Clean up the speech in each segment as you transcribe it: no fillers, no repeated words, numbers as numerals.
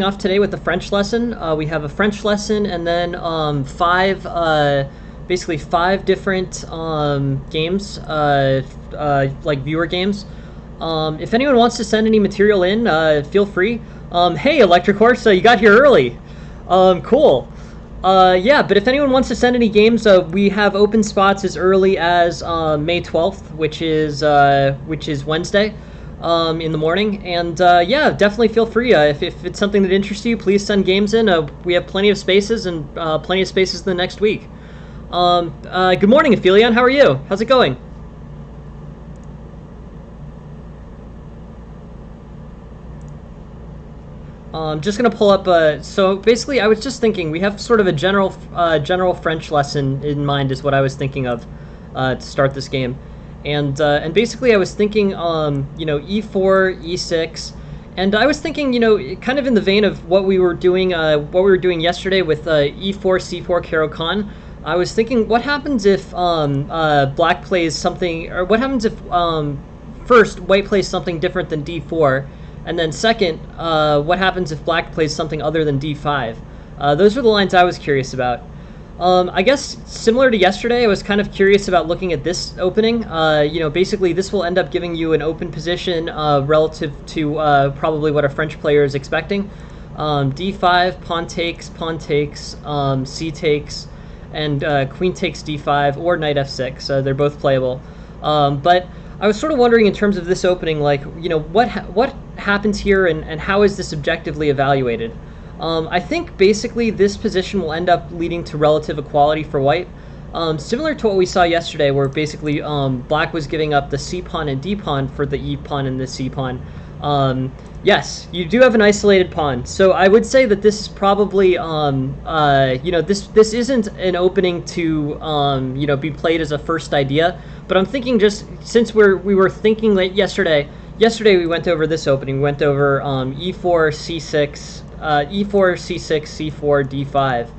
Off today with the French lesson. We have a French lesson and then basically five different games, like viewer games. If anyone wants to send any material in, feel free. Hey, Electric Horse, you got here early. Cool. Yeah, but if anyone wants to send any games, we have open spots as early as May 12th, which is Wednesday. In the morning, and yeah, definitely feel free. If it's something that interests you, please send games in. We have plenty of spaces and plenty of spaces the next week. Good morning, Aphelion. How are you? How's it going? Just gonna pull up. So basically, I was just thinking we have sort of a general French lesson in mind, is what I was thinking of to start this game. And basically I was thinking, e4, e6, and I was thinking, kind of in the vein of what we were doing yesterday with e4, c4, Caro-Kann. I was thinking, what happens if black plays something, or what happens if first white plays something different than d4, and then second, what happens if black plays something other than d5? Those were the lines I was curious about. I guess similar to yesterday, I was kind of curious about looking at this opening. Basically this will end up giving you an open position relative to probably what a French player is expecting. d5, pawn takes, c takes, and queen takes d5, or knight f6. They're both playable. But I was sort of wondering in terms of this opening, like, what happens here and how is this objectively evaluated? I think basically this position will end up leading to relative equality for white. Similar to what we saw yesterday, where basically black was giving up the c-pawn and d-pawn for the e-pawn and the c-pawn. Yes, you do have an isolated pawn. So I would say that this is probably, this isn't an opening to, be played as a first idea. But I'm thinking, just since we were thinking that yesterday we went over this opening. We went over e4, c6, e4, c6, c4, d5,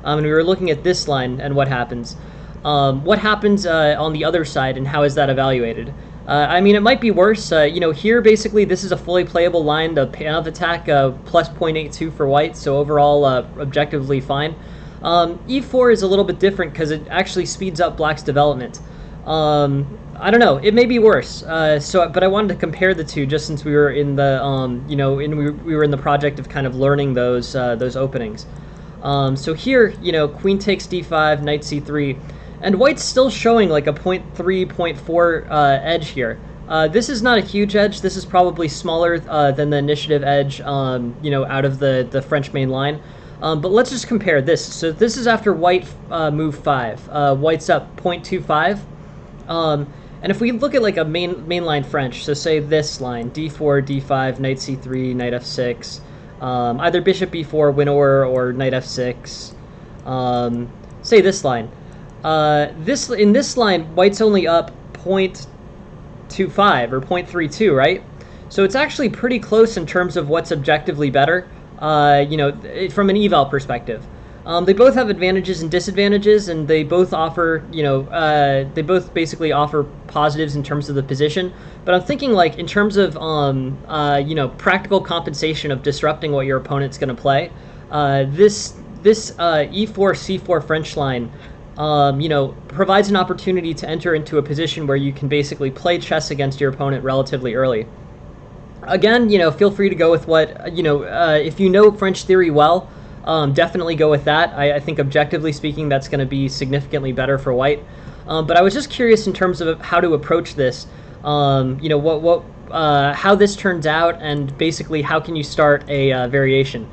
and we were looking at this line and what happens. What happens on the other side, and how is that evaluated? I mean, it might be worse. Here basically this is a fully playable line. The payoff attack plus 0.82 for white, so overall objectively fine. E4 is a little bit different because it actually speeds up black's development. I don't know. It may be worse. But I wanted to compare the two, just since we were in the, we were in the project of kind of learning those openings. So here, queen takes d5, knight c3, and white's still showing like a 0.3, 0.4 edge here. This is not a huge edge. This is probably smaller than the initiative edge, out of the French main line. But let's just compare this. So this is after white move 5. White's up 0.25. And if we look at like a mainline French, so say this line, d4, d5, knight c3, knight f6, either bishop b4, winnower, or knight f6. Say this line. In this line, white's only up 0.25 or 0.32, right? So it's actually pretty close in terms of what's objectively better, from an eval perspective. They both have advantages and disadvantages, and they both offer, they both basically offer positives in terms of the position. But I'm thinking, like, in terms of, practical compensation of disrupting what your opponent's going to play, this e4, c4 French line, provides an opportunity to enter into a position where you can basically play chess against your opponent relatively early. Again, feel free to go with what, if you know French theory well, definitely go with that. I think objectively speaking, that's going to be significantly better for white. But I was just curious in terms of how to approach this. How this turns out, and basically how can you start a variation.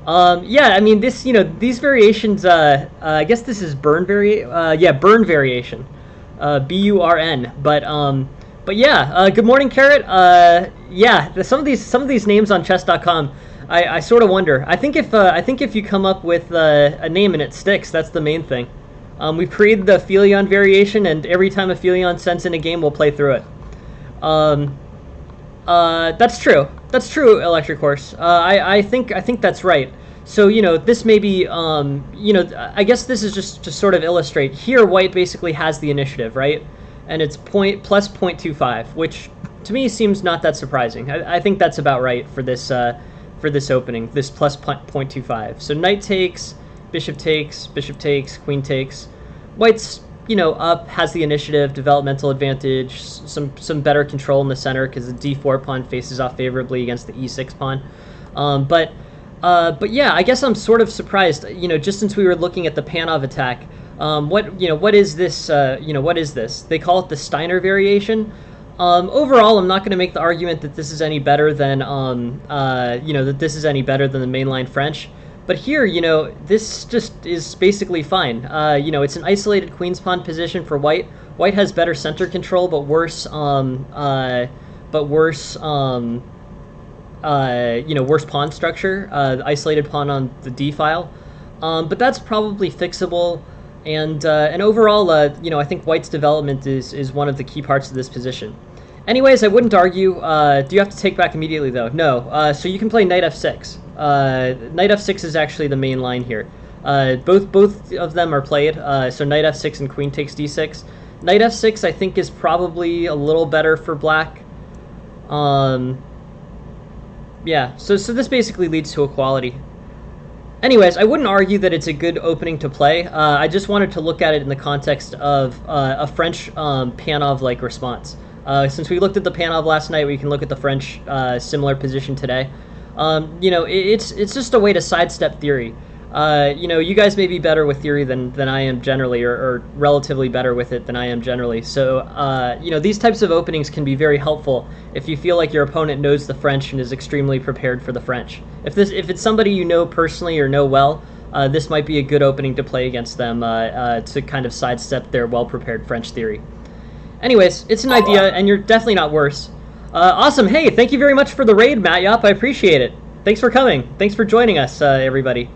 Yeah, I mean these variations. I guess this is Burn variation, B-U-R-N. But yeah, good morning, Carrot. Yeah, some of these names on chess.com. I sort of wonder. I think if you come up with a name and it sticks, that's the main thing. We've created the Aphelion variation, and every time Aphelion sends in a game, we'll play through it. That's true. That's true, Electric Horse. I think that's right. So this may be I guess this is just to sort of illustrate. Here, white basically has the initiative, right? And it's plus 0.25, which to me seems not that surprising. I think that's about right for this for this opening, this plus 0.25. So knight takes, bishop takes, queen takes. White's, you know, up, has the initiative, developmental advantage, some better control in the center because the d4 pawn faces off favorably against the e6 pawn. But yeah, I guess I'm sort of surprised, you know, just since we were looking at the Panov attack. What is this? What is this? They call it the Steiner variation. Overall, I'm not going to make the argument that this is any better than, that this is any better than the mainline French. But here, you know, this just is basically fine. It's an isolated queen's pawn position for White. White has better center control, but worse worse pawn structure, isolated pawn on the d file. But that's probably fixable. And overall, I think White's development is one of the key parts of this position. Anyways, I wouldn't argue. Do you have to take back immediately, though? No. So you can play knight f6. Knight f6 is actually the main line here. Both of them are played. So knight f6 and queen takes d6. Knight f6, I think, is probably a little better for black. Yeah, so this basically leads to equality. Anyways, I wouldn't argue that it's a good opening to play. I just wanted to look at it in the context of a French Panov-like response. Since we looked at the Panov last night, we can look at the French similar position today. It's just a way to sidestep theory. You guys may be better with theory than I am generally, or relatively better with it than I am generally. So, these types of openings can be very helpful if you feel like your opponent knows the French and is extremely prepared for the French. If it's somebody you know personally or know well, this might be a good opening to play against them to kind of sidestep their well-prepared French theory. Anyways, it's an idea, and you're definitely not worse. Awesome. Hey, thank you very much for the raid, Matt Yop. I appreciate it. Thanks for coming. Thanks for joining us, everybody.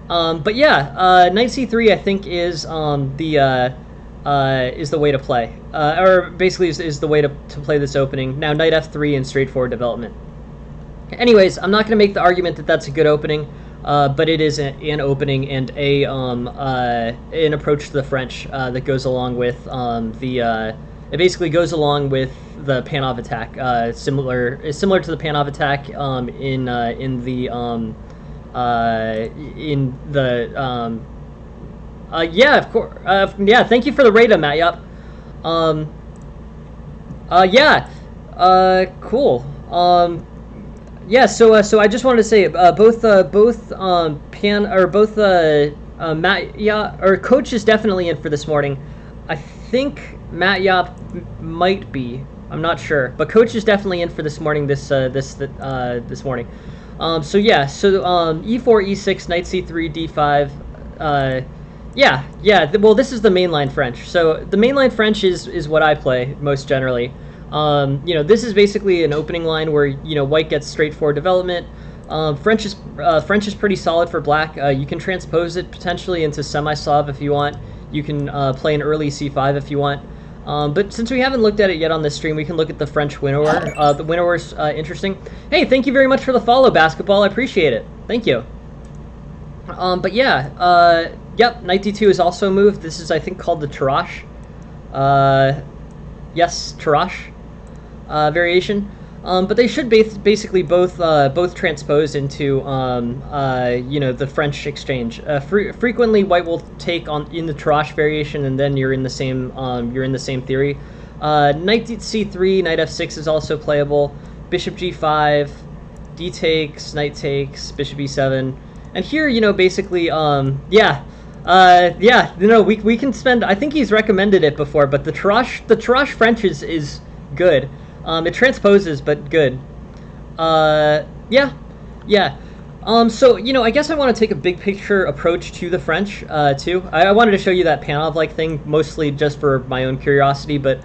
But yeah, knight c3 I think is the way to play, or basically is the way to play this opening. Now knight f3 and straightforward development. Anyways, I'm not going to make the argument that that's a good opening, but it is an opening and an approach to the French that goes along with it basically goes along with the Panov attack, similar to the Panov attack yeah, of course. Yeah, thank you for the raid, Matt. Yep. Cool. Yeah. So I just wanted to say, Matt, yeah, or Coach is definitely in for this morning. I think Matt Yop might be. I'm not sure, but Coach is definitely in for this morning. This morning. So yeah, e4, e6, knight c3, d5. Yeah. Well, this is the mainline French. So the mainline French is what I play most generally. This is basically an opening line where White gets straightforward development. French is pretty solid for Black. You can transpose it potentially into semi-Slav if you want. You can play an early c5 if you want. But since we haven't looked at it yet on this stream, we can look at the French winnower. The winnower's interesting. Hey, thank you very much for the follow, Basketball. I appreciate it. Thank you. But yeah, yep, knight d2 is also moved. This is, I think, called the Tarrasch. Yes, Tarrasch variation. But they should basically both transpose into the French exchange. Frequently, White will take in the Tarrasch variation, and then you're in the same theory. Knight c3, knight f6 is also playable. Bishop g5, d takes, knight takes, bishop e7, and here basically we can spend. I think he's recommended it before, but the Tarrasch French is good. It transposes, but good. Yeah. So, I guess I want to take a big picture approach to the French, too. I wanted to show you that Panov-like thing, mostly just for my own curiosity, but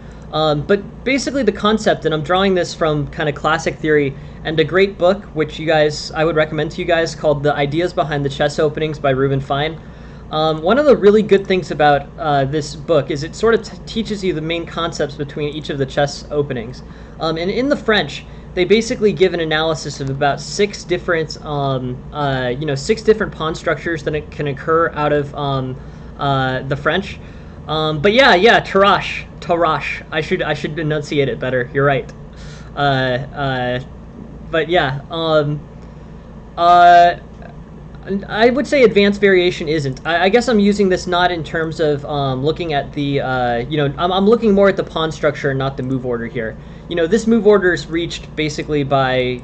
basically the concept, and I'm drawing this from kind of classic theory, and a great book, which I would recommend to you guys, called The Ideas Behind the Chess Openings by Reuben Fine. One of the really good things about this book is it sort of teaches you the main concepts between each of the chess openings. And in the French, they basically give an analysis of about 6 different, 6 different pawn structures that can occur out of the French. But yeah, Tarrasch. I should enunciate it better. You're right. But yeah. Uh, I would say advanced variation isn't. I guess I'm using this not in terms of looking at the, I'm looking more at the pawn structure and not the move order here. This move order is reached basically by,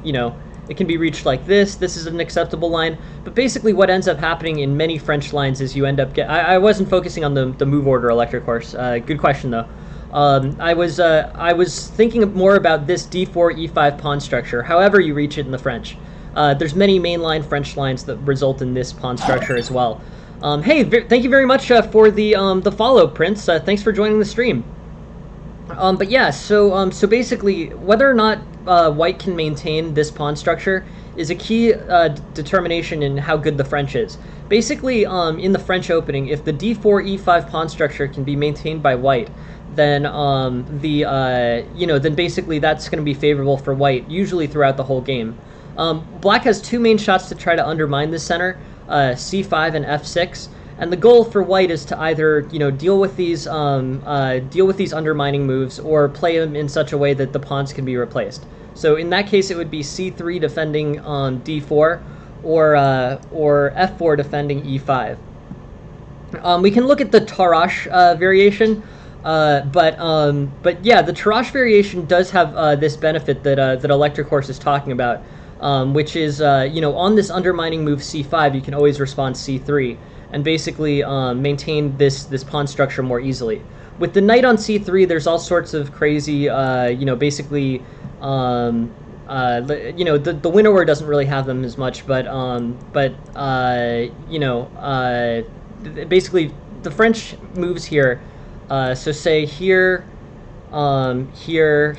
it can be reached like this. This is an acceptable line. But basically what ends up happening in many French lines is you end up I wasn't focusing on the move order electric horse. Good question, though. I was thinking more about this d4, e5 pawn structure, however you reach it in the French. There's many mainline French lines that result in this pawn structure as well. Hey, thank you very much for the follow, Prince. Thanks for joining the stream. But yeah, so basically, whether or not white can maintain this pawn structure is a key determination in how good the French is. Basically, in the French opening, if the d4, e5 pawn structure can be maintained by white, then then basically that's going to be favorable for white, usually throughout the whole game. Black has two main shots to try to undermine this center, c5 and f6, and the goal for white is to either deal with these undermining moves or play them in such a way that the pawns can be replaced. So in that case, it would be c3 defending d4, or f4 defending e5. We can look at the Tarrasch variation. But yeah, the Tarrasch variation does have this benefit that Electric Horse is talking about, which is on this undermining move c5, you can always respond c3 and basically maintain this pawn structure more easily. With the knight on c3, there's all sorts of crazy, basically, the winnower doesn't really have them as much, but basically the French moves here. So say here, here,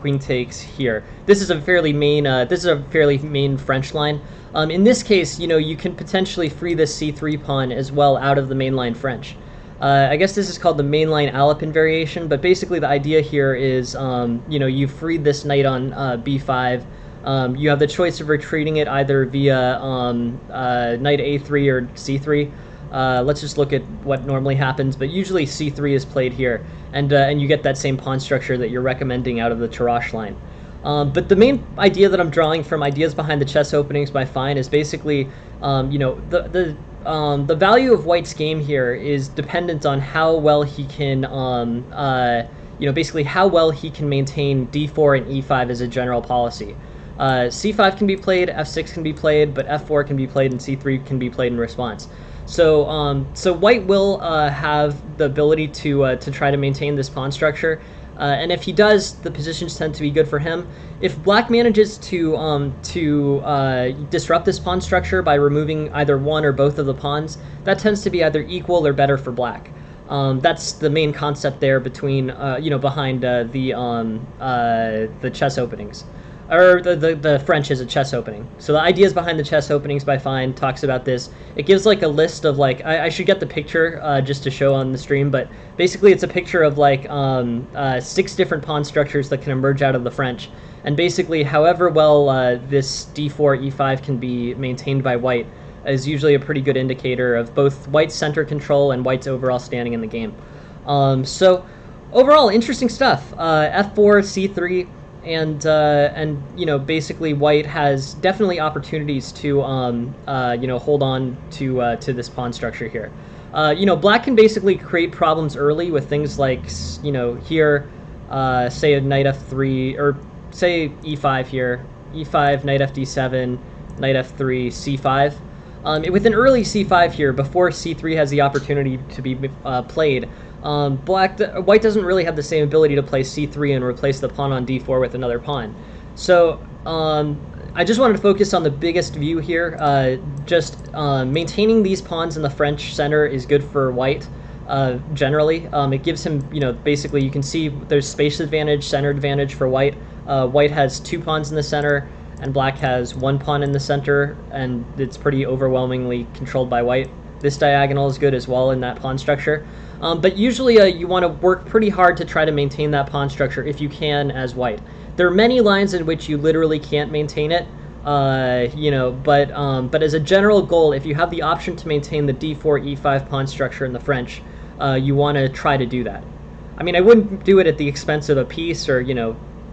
queen takes here. This is a fairly main French line. In this case, you can potentially free this c3 pawn as well out of the mainline French. I guess this is called the mainline Alapin variation, but basically the idea here is, you freed this knight on b5. You have the choice of retreating it either via knight a3 or c3. Let's just look at what normally happens, but usually c3 is played here, and you get that same pawn structure that you're recommending out of the Tarrasch line. But the main idea that I'm drawing from Ideas Behind the Chess Openings by Fine is basically, the value of White's game here is dependent on how well he can, basically how well he can maintain d4 and e5 as a general policy. c5 can be played, f6 can be played, but f4 can be played, and c3 can be played in response. So, White will have the ability to try to maintain this pawn structure, and if he does, the positions tend to be good for him. If Black manages to disrupt this pawn structure by removing either one or both of the pawns, that tends to be either equal or better for Black. That's the main concept there between behind the chess openings. Or the French is a chess opening. So the Ideas Behind the Chess Openings by Fine talks about this. It gives like a list of like, I should get the picture just to show on the stream, but basically it's a picture of like 6 different pawn structures that can emerge out of the French. And basically however well this d4, e5 can be maintained by White is usually a pretty good indicator of both White's center control and White's overall standing in the game. So overall, interesting stuff. f4, c3, and basically White has definitely opportunities to hold on to this pawn structure here. Black can basically create problems early with things like here, say a knight f3, or say e5 here, e5, knight fd7, knight f3, c5. With an early c5 here, before c3 has the opportunity to be played, White doesn't really have the same ability to play c3 and replace the pawn on d4 with another pawn. So I just wanted to focus on the biggest view here. Maintaining these pawns in the French center is good for White. Generally, it gives him, basically you can see there's space advantage, center advantage for White. White has 2 pawns in the center, and Black has 1 pawn in the center, and it's pretty overwhelmingly controlled by White. This diagonal is good as well in that pawn structure. But usually you want to work pretty hard to try to maintain that pawn structure if you can as White. There are many lines in which you literally can't maintain it, but as a general goal, if you have the option to maintain the d4, e5 pawn structure in the French, you want to try to do that. I mean, I wouldn't do it at the expense of a piece or,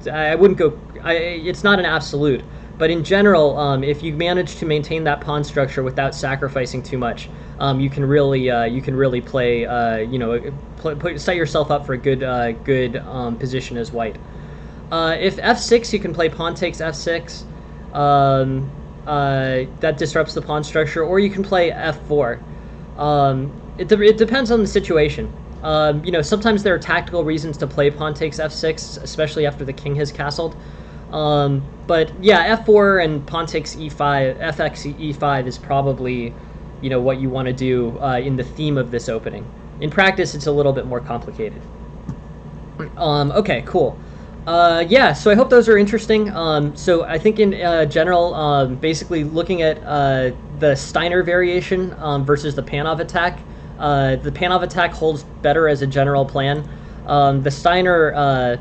I wouldn't go. It's not an absolute, but in general, if you manage to maintain that pawn structure without sacrificing too much, you can really play. Set yourself up for a good position as white. If f6, you can play pawn takes f6. That disrupts the pawn structure, or you can play f4. It depends on the situation. Sometimes there are tactical reasons to play pawn takes f6, especially after the king has castled. But yeah, f4 and pawn takes e5, fx e5 is probably, what you want to do in the theme of this opening. In practice, it's a little bit more complicated. Okay, cool. Yeah, so I hope those are interesting. So I think in general, basically looking at the Steiner variation versus the Panov attack, the Panov attack holds better as a general plan. The Steiner,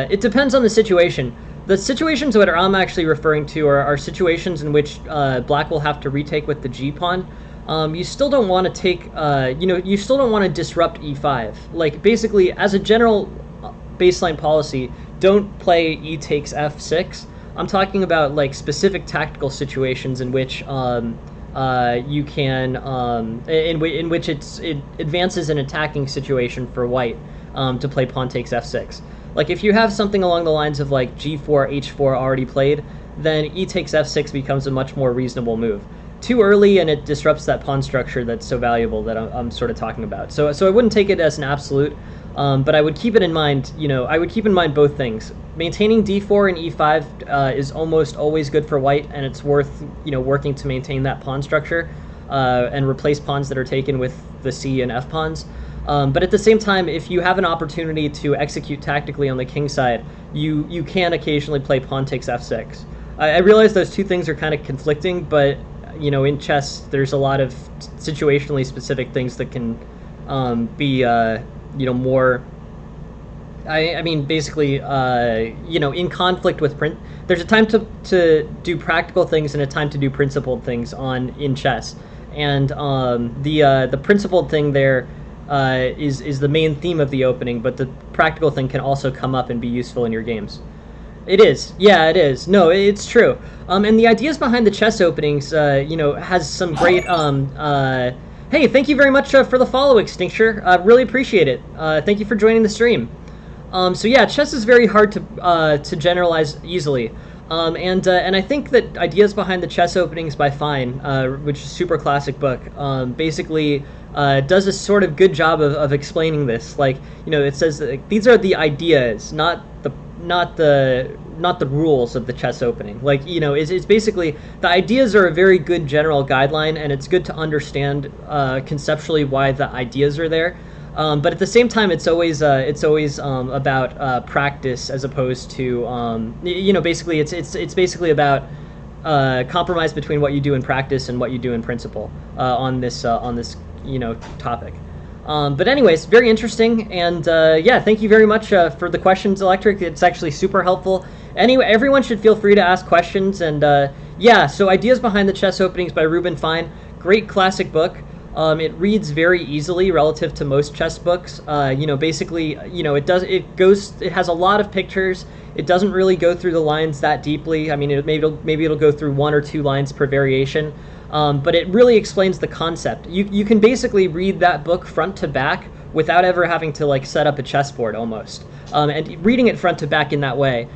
it depends on the situation. The situations that I'm actually referring to are situations in which black will have to retake with the g-pawn. You still don't want to take, you still don't want to disrupt e5. Like, basically, as a general baseline policy, don't play e takes f6. I'm talking about, like, specific tactical situations in which you can, in which it advances an attacking situation for white to play pawn takes f6. Like, if you have something along the lines of, like, g4, h4 already played, then e takes f6 becomes a much more reasonable move. Too early, and it disrupts that pawn structure that's so valuable that I'm sort of talking about. So I wouldn't take it as an absolute, but I would keep it in mind, I would keep in mind both things. Maintaining d4 and e5 is almost always good for white, and it's worth, working to maintain that pawn structure and replace pawns that are taken with the c and f pawns. But at the same time, if you have an opportunity to execute tactically on the king side, you can occasionally play pawn takes f6. I realize those two things are kind of conflicting, but in chess, there's a lot of situationally specific things that can be, more. I mean, basically, in conflict with print. There's a time to do practical things and a time to do principled things in chess, and the principled thing there is the main theme of the opening, but the practical thing can also come up and be useful in your games. It is. Yeah, it is. No, it's true. And the ideas behind the chess openings, has some great... hey, thank you very much for the follow, Extincture. Really appreciate it. Thank you for joining the stream. So yeah, chess is very hard to generalize easily. And I think that Ideas Behind the Chess Openings by Fine, which is a super classic book, basically does a sort of good job of explaining this. Like, it says that these are the ideas, not the rules of the chess opening. Like, it's basically, the ideas are a very good general guideline, and it's good to understand conceptually why the ideas are there. But at the same time, it's always about practice as opposed to basically it's basically about compromise between what you do in practice and what you do in principle on this topic. But anyways, very interesting, and yeah, thank you very much for the questions, Electric. It's actually super helpful. Anyway, everyone should feel free to ask questions, and yeah, so Ideas Behind the Chess Openings by Reuben Fine, great classic book. It reads very easily relative to most chess books. Basically, it has a lot of pictures. It doesn't really go through the lines that deeply. I mean, maybe it'll go through 1 or 2 lines per variation. But it really explains the concept. You can basically read that book front to back without ever having to, like, set up a chessboard almost. And reading it front to back in that way,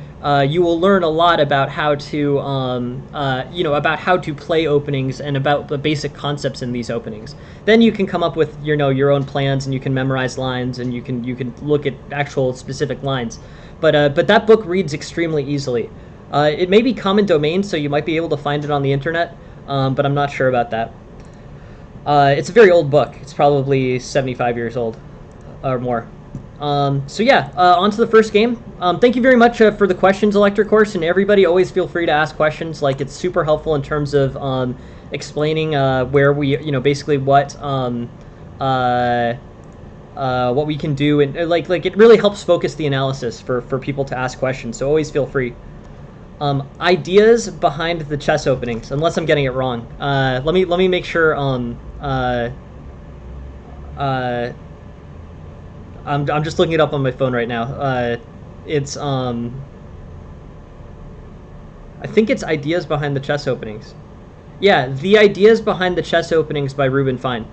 you will learn a lot about how to, about how to play openings and about the basic concepts in these openings. Then you can come up with, your own plans, and you can memorize lines, and you can look at actual specific lines. But that book reads extremely easily. It may be common domain, so you might be able to find it on the internet. But I'm not sure about that. It's a very old book. It's probably 75 years old or more. So yeah, on to the first game. Thank you very much for the questions, Electric Horse, and everybody always feel free to ask questions. Like, it's super helpful in terms of explaining where we, basically what we can do, and like it really helps focus the analysis for people to ask questions. So always feel free. Ideas behind the chess openings, unless I'm getting it wrong. Let me make sure. I'm just looking it up on my phone right now. It's I think it's Ideas Behind the Chess Openings. Yeah, The Ideas Behind the Chess Openings by Ruben Fine.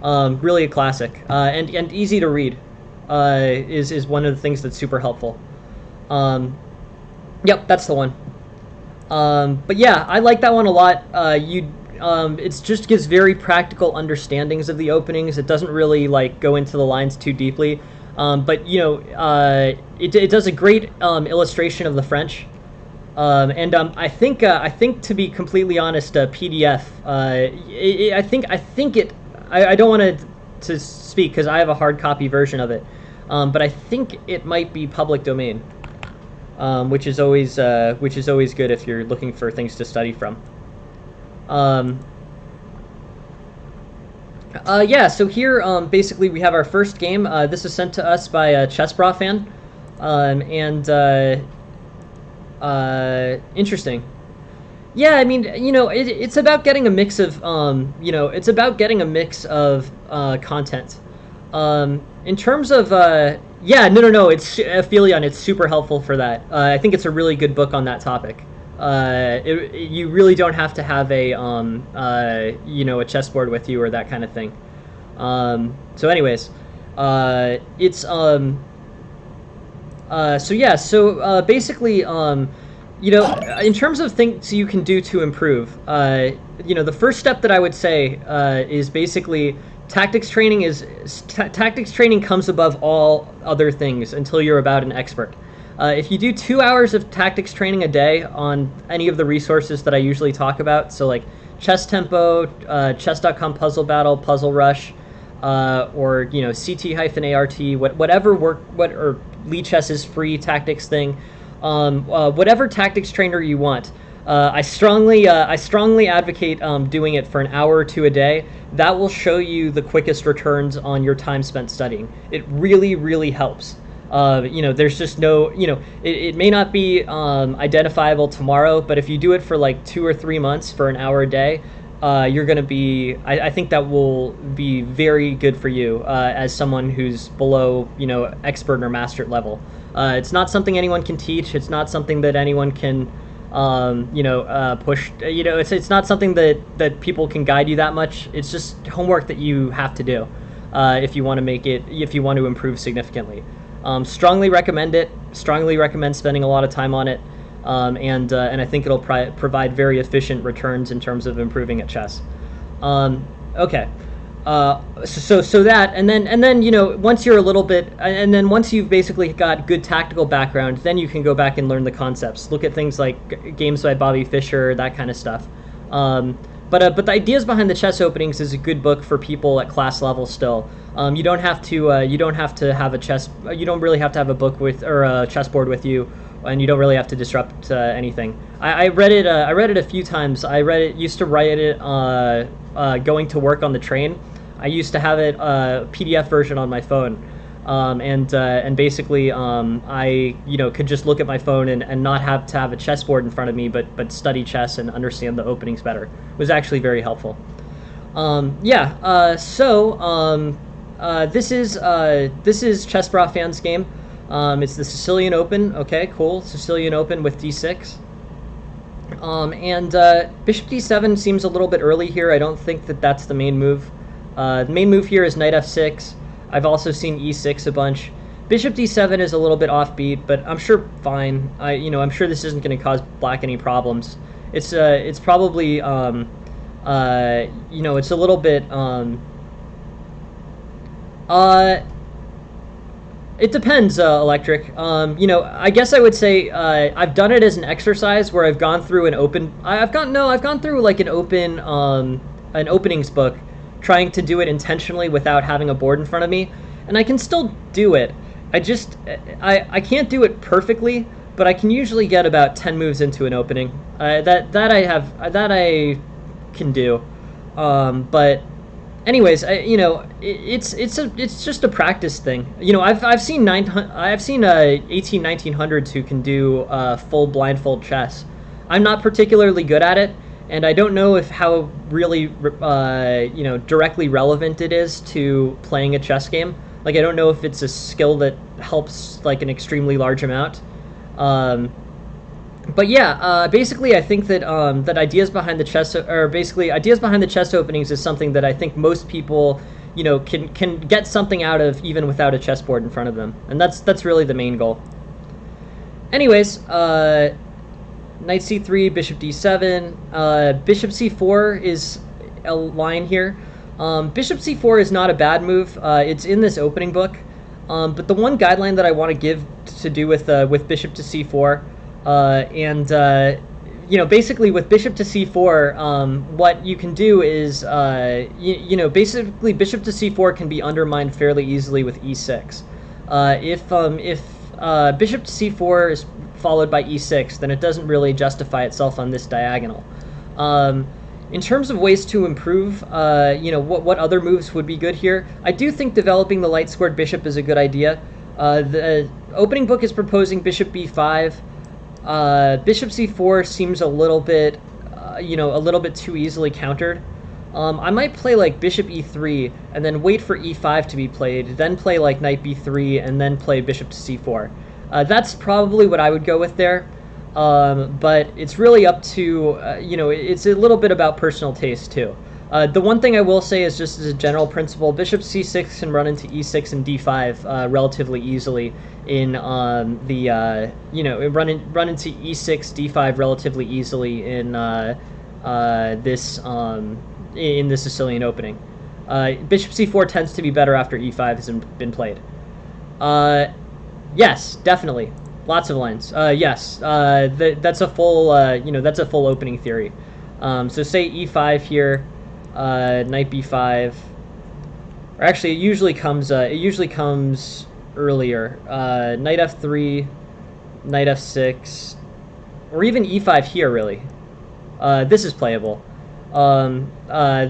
Really a classic, and easy to read. Is one of the things that's super helpful. Yep, that's the one. But yeah, I like that one a lot. It just gives very practical understandings of the openings. It doesn't really like go into the lines too deeply, but it does a great illustration of the French. I think to be completely honest, PDF. I don't want to speak because I have a hard copy version of it, but I think it might be public domain, which is always good if you're looking for things to study from. Yeah. So here, basically, we have our first game. This is sent to us by a Chess Bra fan, interesting. Yeah, I mean, it's about getting a mix of, content. In terms of, yeah, no, it's Aphelion. It's super helpful for that. I think it's a really good book on that topic. You really don't have to have a chessboard with you or that kind of thing. So anyways, it's, so yeah, so basically, in terms of things you can do to improve, the first step that I would say is basically tactics training tactics training comes above all other things until you're about an expert. If you do 2 hours of tactics training a day on any of the resources that I usually talk about, so like Chess Tempo, Chess.com Puzzle Battle, Puzzle Rush, or CT-ART, whatever or Lichess's free tactics thing, whatever tactics trainer you want. I strongly advocate doing it for an hour or two a day. That will show you the quickest returns on your time spent studying. It really, really helps. There's just no, it may not be identifiable tomorrow, but if you do it for like 2 or 3 months for an hour a day, you're going to be, I think that will be very good for you as someone who's below, expert or master level. It's not something anyone can teach. It's not something that anyone can, push. It's not something that people can guide you that much. It's just homework that you have to do if you want to improve significantly. Strongly recommend it. Strongly recommend spending a lot of time on it. And I think it'll provide very efficient returns in terms of improving at chess. Okay. So that, and then once you're a little bit, and then once you've basically got good tactical background, then you can go back and learn the concepts. Look at things like games by Bobby Fischer, that kind of stuff. But the Ideas Behind the Chess Openings is a good book for people at class level still. You don't have to have you don't really have to have a book or a chessboard with you, and you don't really have to disrupt anything. I read it a few times. Used to write it going to work on the train. I used to have it PDF version on my phone, and basically I could just look at my phone and not have to have a chessboard in front of me, but study chess and understand the openings better. It was actually very helpful. This is Chess Bra Fan's game. It's the Sicilian Open. Okay, cool. Sicilian Open with d6. Bishop d7 seems a little bit early here. I don't think that's the main move. The main move here is knight f6. I've also seen e6 a bunch. Bishop d7 is a little bit offbeat, but I'm sure fine. I'm sure this isn't going to cause black any problems. It's probably it's a little bit it depends, Electric. I guess I would say I've done it as an exercise where I've gone through an open. I've gone through like an openings book, trying to do it intentionally without having a board in front of me, and I can still do it. I can't do it perfectly, but I can usually get about 10 moves into an opening. That I can do. But anyways, it's just a practice thing. I've seen 1900s who can do full blindfold chess. I'm not particularly good at it, and I don't know how really directly relevant it is to playing a chess game. Like, I don't know if it's a skill that helps like an extremely large amount. But yeah, basically, I think that that ideas behind the chest, or basically ideas behind the chest openings, is something that I think most people, you know, can get something out of even without a chessboard in front of them, and that's really the main goal. Anyways, knight c3, bishop d7, bishop c4 is a line here. Bishop c4 is not a bad move. It's in this opening book, but the one guideline that I want to give to do with bishop to c4. You know, basically with bishop to c4, what you can do is, you know, basically bishop to c4 can be undermined fairly easily with e6. If bishop to c4 is followed by e6, then it doesn't really justify itself on this diagonal. In terms of ways to improve, you know, what other moves would be good here? I do think developing the light squared bishop is a good idea. The opening book is proposing bishop b5. Bishop c4 seems a little bit, you know, a little bit too easily countered. I might play like bishop e3 and then wait for e5 to be played, then play like knight b3 and then play bishop to c4. That's probably what I would go with there. But it's really up to, you know, it's a little bit about personal taste too. The one thing I will say is, just as a general principle, bishop c6 can run into e6 and d5 relatively easily in you know, run into e6, d5 relatively easily in this Sicilian opening. Bishop c4 tends to be better after e5 has been played. Yes, definitely. Lots of lines. Yes, that's a full, you know, that's a full opening theory. So say e5 here, knight b5, or actually it usually comes earlier. Knight f3, knight f6, or even e5 here, really. This is playable. I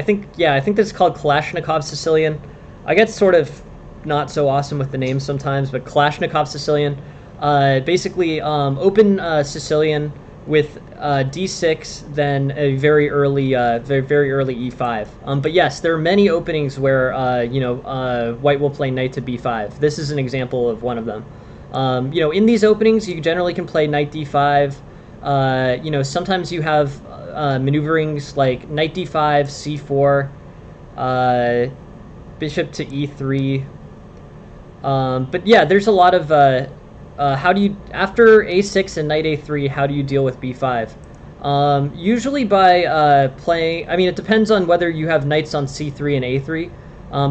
think this is called Kalashnikov Sicilian. I get sort of not so awesome with the names sometimes, but Kalashnikov Sicilian. Basically, open Sicilian with d6, then a very early e5. But yes, there are many openings where you know, white will play knight to b5. This is an example of one of them. You know, in these openings, you generally can play knight d5. You know, sometimes you have maneuverings like knight d5, c4, bishop to e3. But yeah, there's a lot of how do you, after a6 and knight a3, how do you deal with b5? Usually by playing, I mean, it depends on whether you have knights on c3 and a3.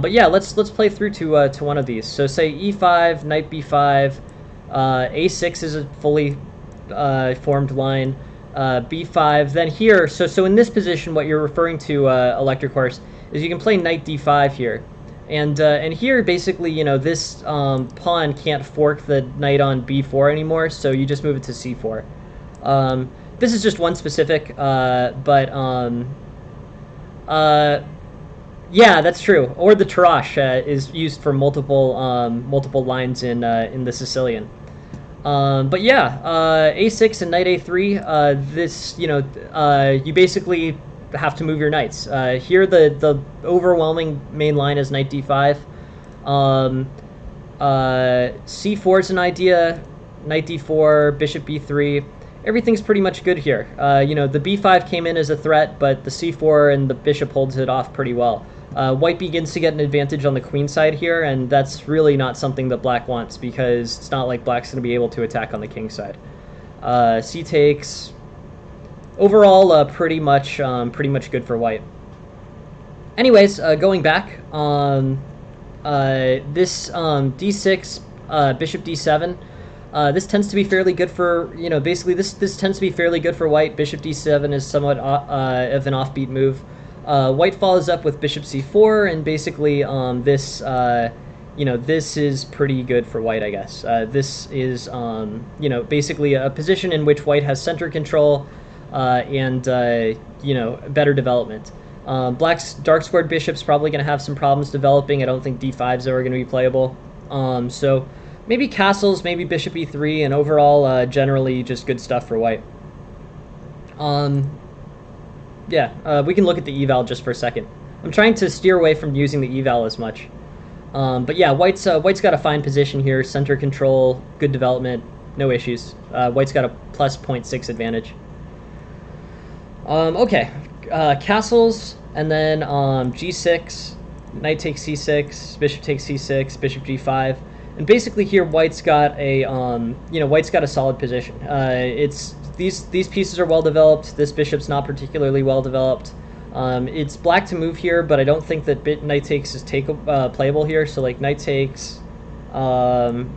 But yeah, let's play through to one of these. So say e5, knight b5, a6 is a fully formed line, b5. Then here, so in this position, what you're referring to, Electric Horse, is you can play knight d5 here. And here, basically, you know, this pawn can't fork the knight on b4 anymore, so you just move it to c4. This is just one specific, but yeah, that's true. Or the Tarash is used for multiple lines in the Sicilian. But yeah, a6 and knight a3. This, you know, you basically have to move your knights. Here, the overwhelming main line is knight d5. c4 is an idea. Knight d4, bishop b3. Everything's pretty much good here. You know, the b5 came in as a threat, but the c4 and the bishop holds it off pretty well. White begins to get an advantage on the queen side here, and that's really not something that black wants, because it's not like black's going to be able to attack on the king side. C takes. Overall, pretty much good for white. Anyways, going back, this d6, bishop d7, this tends to be fairly good for, you know, basically this tends to be fairly good for white. Bishop d7 is somewhat of an offbeat move. White follows up with bishop c4, and basically this, you know, this is pretty good for white, I guess. This is, you know, basically a position in which white has center control, and you know, better development. Black's dark squared bishop's probably going to have some problems developing. I don't think d5 is ever going to be playable. So maybe castles, maybe bishop e3, and overall generally just good stuff for white. Yeah, we can look at the eval just for a second. I'm trying to steer away from using the eval as much. But yeah, white's got a fine position here, center control, good development, no issues. White's got a plus 0.6 advantage. Okay, castles, and then g6, knight takes c6, bishop takes c6, bishop g5, and basically here white's got a white's got a solid position. It's these pieces are well developed. This bishop's not particularly well developed. It's black to move here, but I don't think that knight takes is playable here. So like knight takes. Oh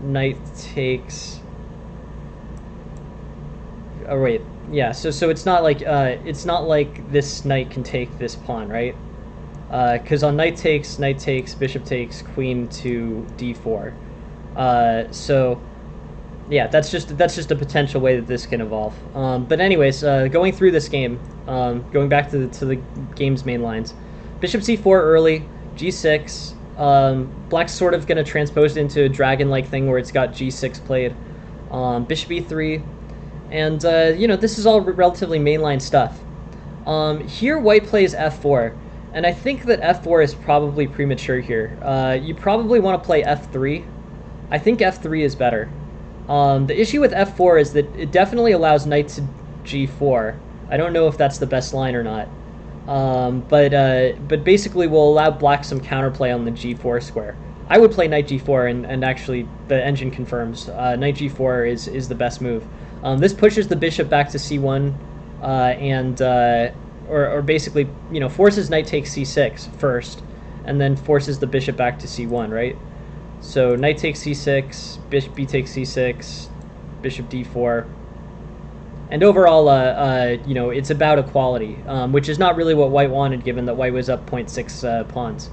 wait, yeah. So it's not like this knight can take this pawn, right? Because on knight takes, bishop takes, queen to d4. So yeah, that's just a potential way that this can evolve. But anyways, going through this game, going back to the game's main lines, bishop c4 early, g6. Black's sort of going to transpose it into a dragon-like thing where it's got g6 played. Bishop e3, and this is all relatively mainline stuff. Here white plays f4, and I think that f4 is probably premature here. You probably want to play f3. I think f3 is better. The issue with f4 is that it definitely allows knight to g4. I don't know if that's the best line or not. But basically will allow black some counterplay on the g4 square. I would play knight g4, and actually the engine confirms knight g4 is the best move. This pushes the bishop back to c1, or basically forces knight takes c6 first, and then forces the bishop back to c1, right? So knight takes c6, bishop b takes c6, bishop d4. And overall, it's about equality, which is not really what white wanted, given that white was up 0.6 pawns.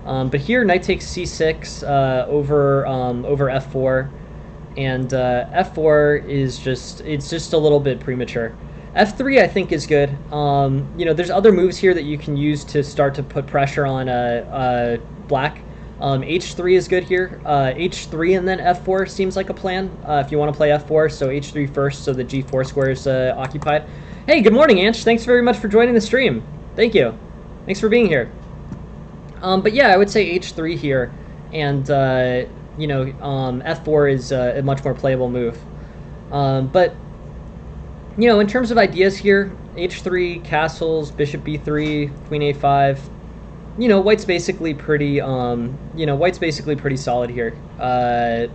But here, knight takes c6 over f4, and f4 is just a little bit premature. f3 I think is good. There's other moves here that you can use to start to put pressure on black. H3 is good here. H3 and then f4 seems like a plan if you want to play f4. So h3 first, so the g4 square is occupied. Hey, good morning, Anch. Thanks very much for joining the stream. Thank you. Thanks for being here. But yeah, I would say h3 here, and f4 is a much more playable move. But in terms of ideas here, h3, castles, bishop b3, queen a5. White's basically pretty solid here. I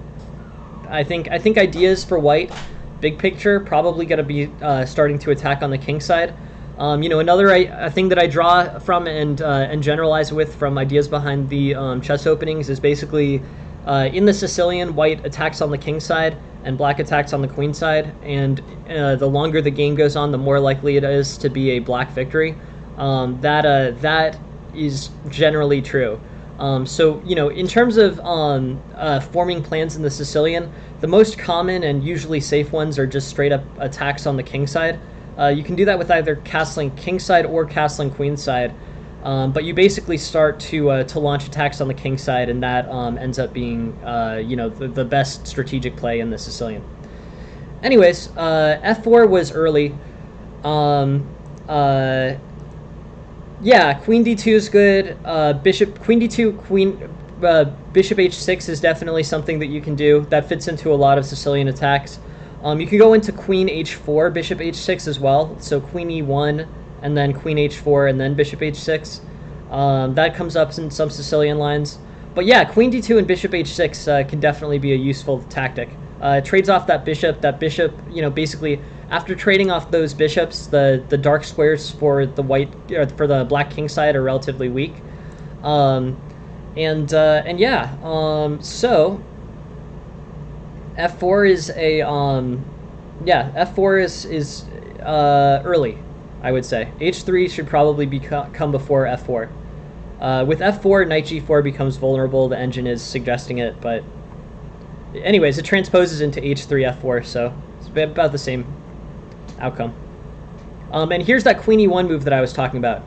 think ideas for white, big picture, probably going to be starting to attack on the king side. Another thing that I draw from and generalize with from ideas behind the chess openings is basically in the Sicilian, white attacks on the king side and black attacks on the queen side, and the longer the game goes on, the more likely it is to be a black victory. That is generally true. So in terms of forming plans in the Sicilian, the most common and usually safe ones are just straight up attacks on the king side. You can do that with either castling king side or castling queen side, but you basically start to launch attacks on the king side, and that ends up being the best strategic play in the Sicilian. Anyways, f4 was early. Yeah, queen d2 is good. Queen d2, bishop h6 is definitely something that you can do. That fits into a lot of Sicilian attacks. You can go into queen h4, bishop h6 as well. So queen e1, and then queen h4, and then bishop h6. That comes up in some Sicilian lines. But yeah, queen d2 and bishop h6 can definitely be a useful tactic. Trades off that bishop. Basically, after trading off those bishops, the dark squares for the black king side are relatively weak. So f4 is f4 is early, I would say. h3 should probably come before f4. With f4, knight g4 becomes vulnerable. The engine is suggesting it, but anyways, it transposes into h3 f4, so it's about the same outcome. And here's that queen e1 move that I was talking about.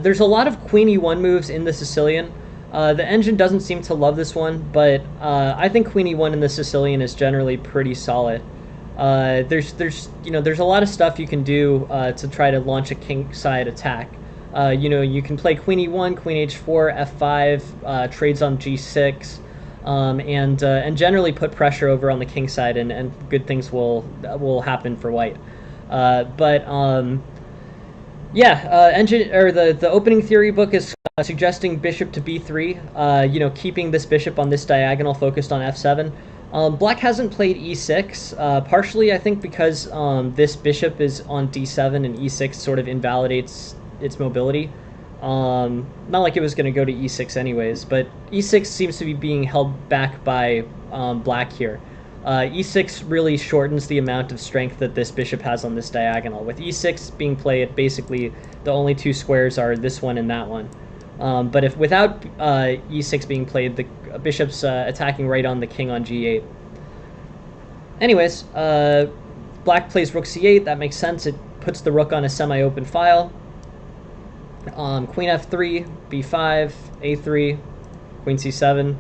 There's a lot of queen e1 moves in the Sicilian. The engine doesn't seem to love this one, but I think queen e1 in the Sicilian is generally pretty solid. There's a lot of stuff you can do to try to launch a king side attack. You know, you can play queen e1, queen h4, f5, trades on g6, and generally put pressure over on the king side, and good things will happen for white. Yeah, engine or the opening theory book is suggesting bishop to b3. You know, keeping this bishop on this diagonal focused on f7. Black hasn't played e6, partially I think because this bishop is on d7 and e6 sort of invalidates its mobility. Not like it was going to go to e6 anyways, but e6 seems to be being held back by black here. E6 really shortens the amount of strength that this bishop has on this diagonal. With e6 being played, basically the only two squares are this one and that one. But if without e6 being played, the bishop's attacking right on the king on g8. Anyways, black plays rook c8. That makes sense. It puts the rook on a semi-open file. Queen f3, b5, a3, queen c7.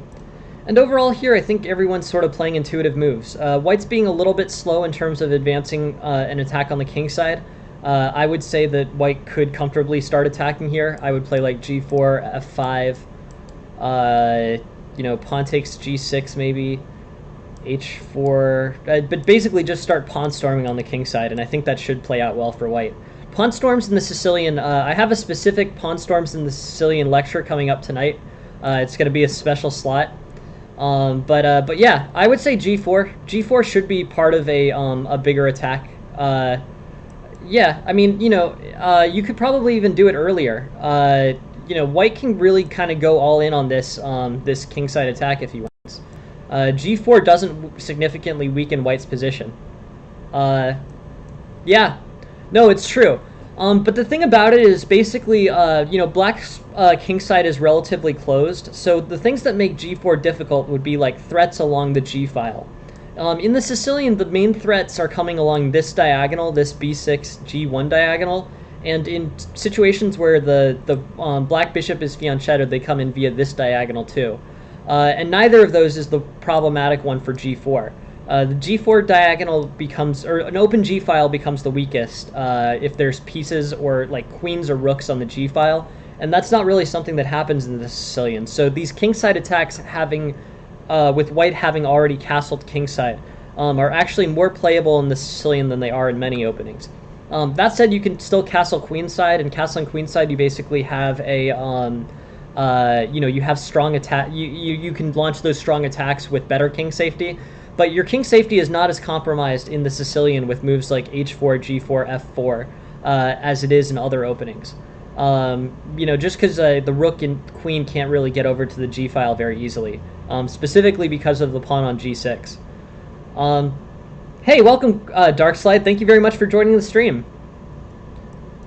And overall here, I think everyone's sort of playing intuitive moves. White's being a little bit slow in terms of advancing an attack on the king side. I would say that white could comfortably start attacking here. I would play like g4, f5, you know, pawn takes g6 maybe, h4, but basically just start pawn storming on the king side, and I think that should play out well for white. Pawn storms in the Sicilian, I have a specific pawn storms in the Sicilian lecture coming up tonight. It's going to be a special slot. But yeah, I would say g4. G4 should be part of a bigger attack. Yeah, I mean, you know, you could probably even do it earlier. You know, white can really kind of go all in on this this kingside attack if he wants. G4 doesn't significantly weaken white's position. Yeah, no, it's true. But the thing about it is basically, you know, black's kingside is relatively closed. So the things that make g4 difficult would be like threats along the g file. In the Sicilian, the main threats are coming along this diagonal, this b6, g1 diagonal. And in situations where the black bishop is fianchettoed, they come in via this diagonal too. And neither of those is the problematic one for g4. The g4 diagonal becomes, or an open g file becomes the weakest if there's pieces or like queens or rooks on the g file, and that's not really something that happens in the Sicilian. So these kingside attacks having, with white having already castled kingside, are actually more playable in the Sicilian than they are in many openings. That said, you can still castle queenside, and castling queenside, you basically have a, you know, you have strong attack. You can launch those strong attacks with better king safety. But your king safety is not as compromised in the Sicilian with moves like h4, g4, f4 as it is in other openings. You know, just because the rook and queen can't really get over to the g file very easily, specifically because of the pawn on g6. Hey, welcome, Darkslide. Thank you very much for joining the stream.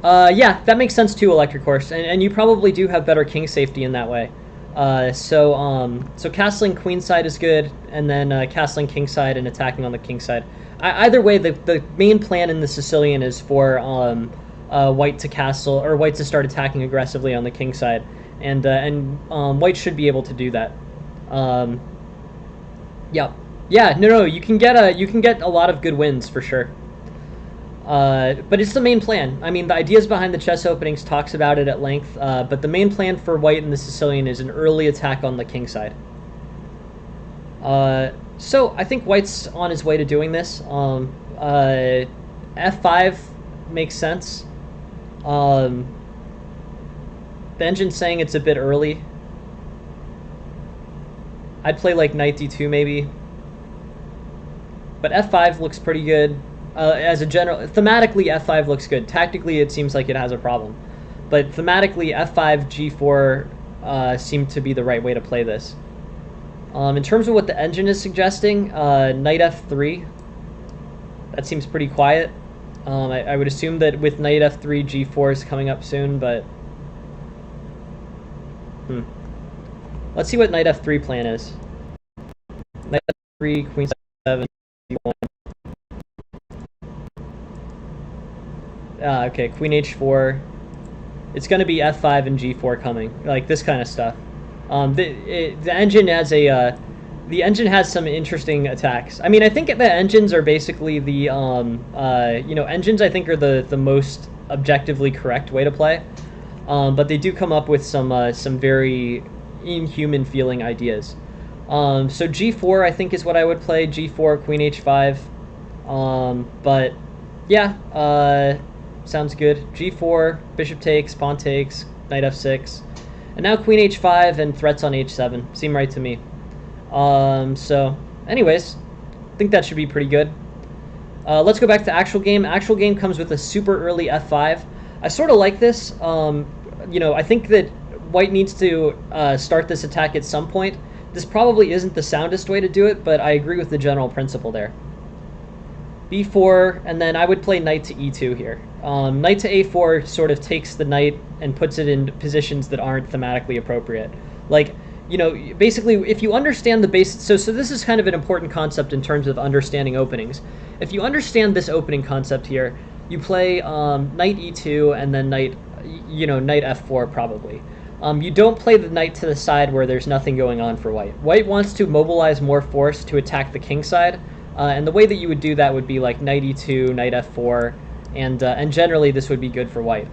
Yeah, that makes sense too, Electric Horse, and you probably do have better king safety in that way. So castling queenside is good, and then castling kingside and attacking on the kingside. Either way, the main plan in the Sicilian is for white to castle, or white to start attacking aggressively on the kingside, and white should be able to do that. Yeah, no, you can get a lot of good wins for sure. But it's the main plan. I mean, the ideas behind the chess openings talks about it at length, but the main plan for white in the Sicilian is an early attack on the king side. So I think white's on his way to doing this. F5 makes sense. The engine's saying it's a bit early. I'd play like knight d2 maybe. But F5 looks pretty good. As a general, thematically F5 looks good. Tactically it seems like it has a problem. But thematically F5, G4 seem to be the right way to play this. In terms of what the engine is suggesting, knight F3, that seems pretty quiet. I would assume that with knight F3, G4 is coming up soon, but... Let's see what knight F3 plan is. Knight F3, queen 7, D1. Okay, queen h4. It's going to be f5 and g4 coming, like this kind of stuff. The engine has a the engine has some interesting attacks. I mean, I think the engines are basically the you know, engines I think are the most objectively correct way to play. But they do come up with some very inhuman feeling ideas. So g4 I think is what I would play. G4, Queen h5. But yeah, sounds good. G4, bishop takes, pawn takes, knight f6, and now Queen h5 and threats on h7 seem right to me. So anyways, I think that should be pretty good. Let's go back to actual game. Actual game comes with a super early f5. I sort of like this. I think that white needs to start this attack at some point. This probably isn't the soundest way to do it, but I agree with the general principle there. b4, and then I would play knight to e2 here. Knight to a4 sort of takes the knight and puts it in positions that aren't thematically appropriate. Like, basically, if you understand the basic... So this is kind of an important concept in terms of understanding openings. If you understand this opening concept here, you play knight e2 and then knight f4 probably. You don't play the knight to the side where there's nothing going on for white. White wants to mobilize more force to attack the king side, and the way that you would do that would be like knight e2, knight f4, and generally this would be good for white.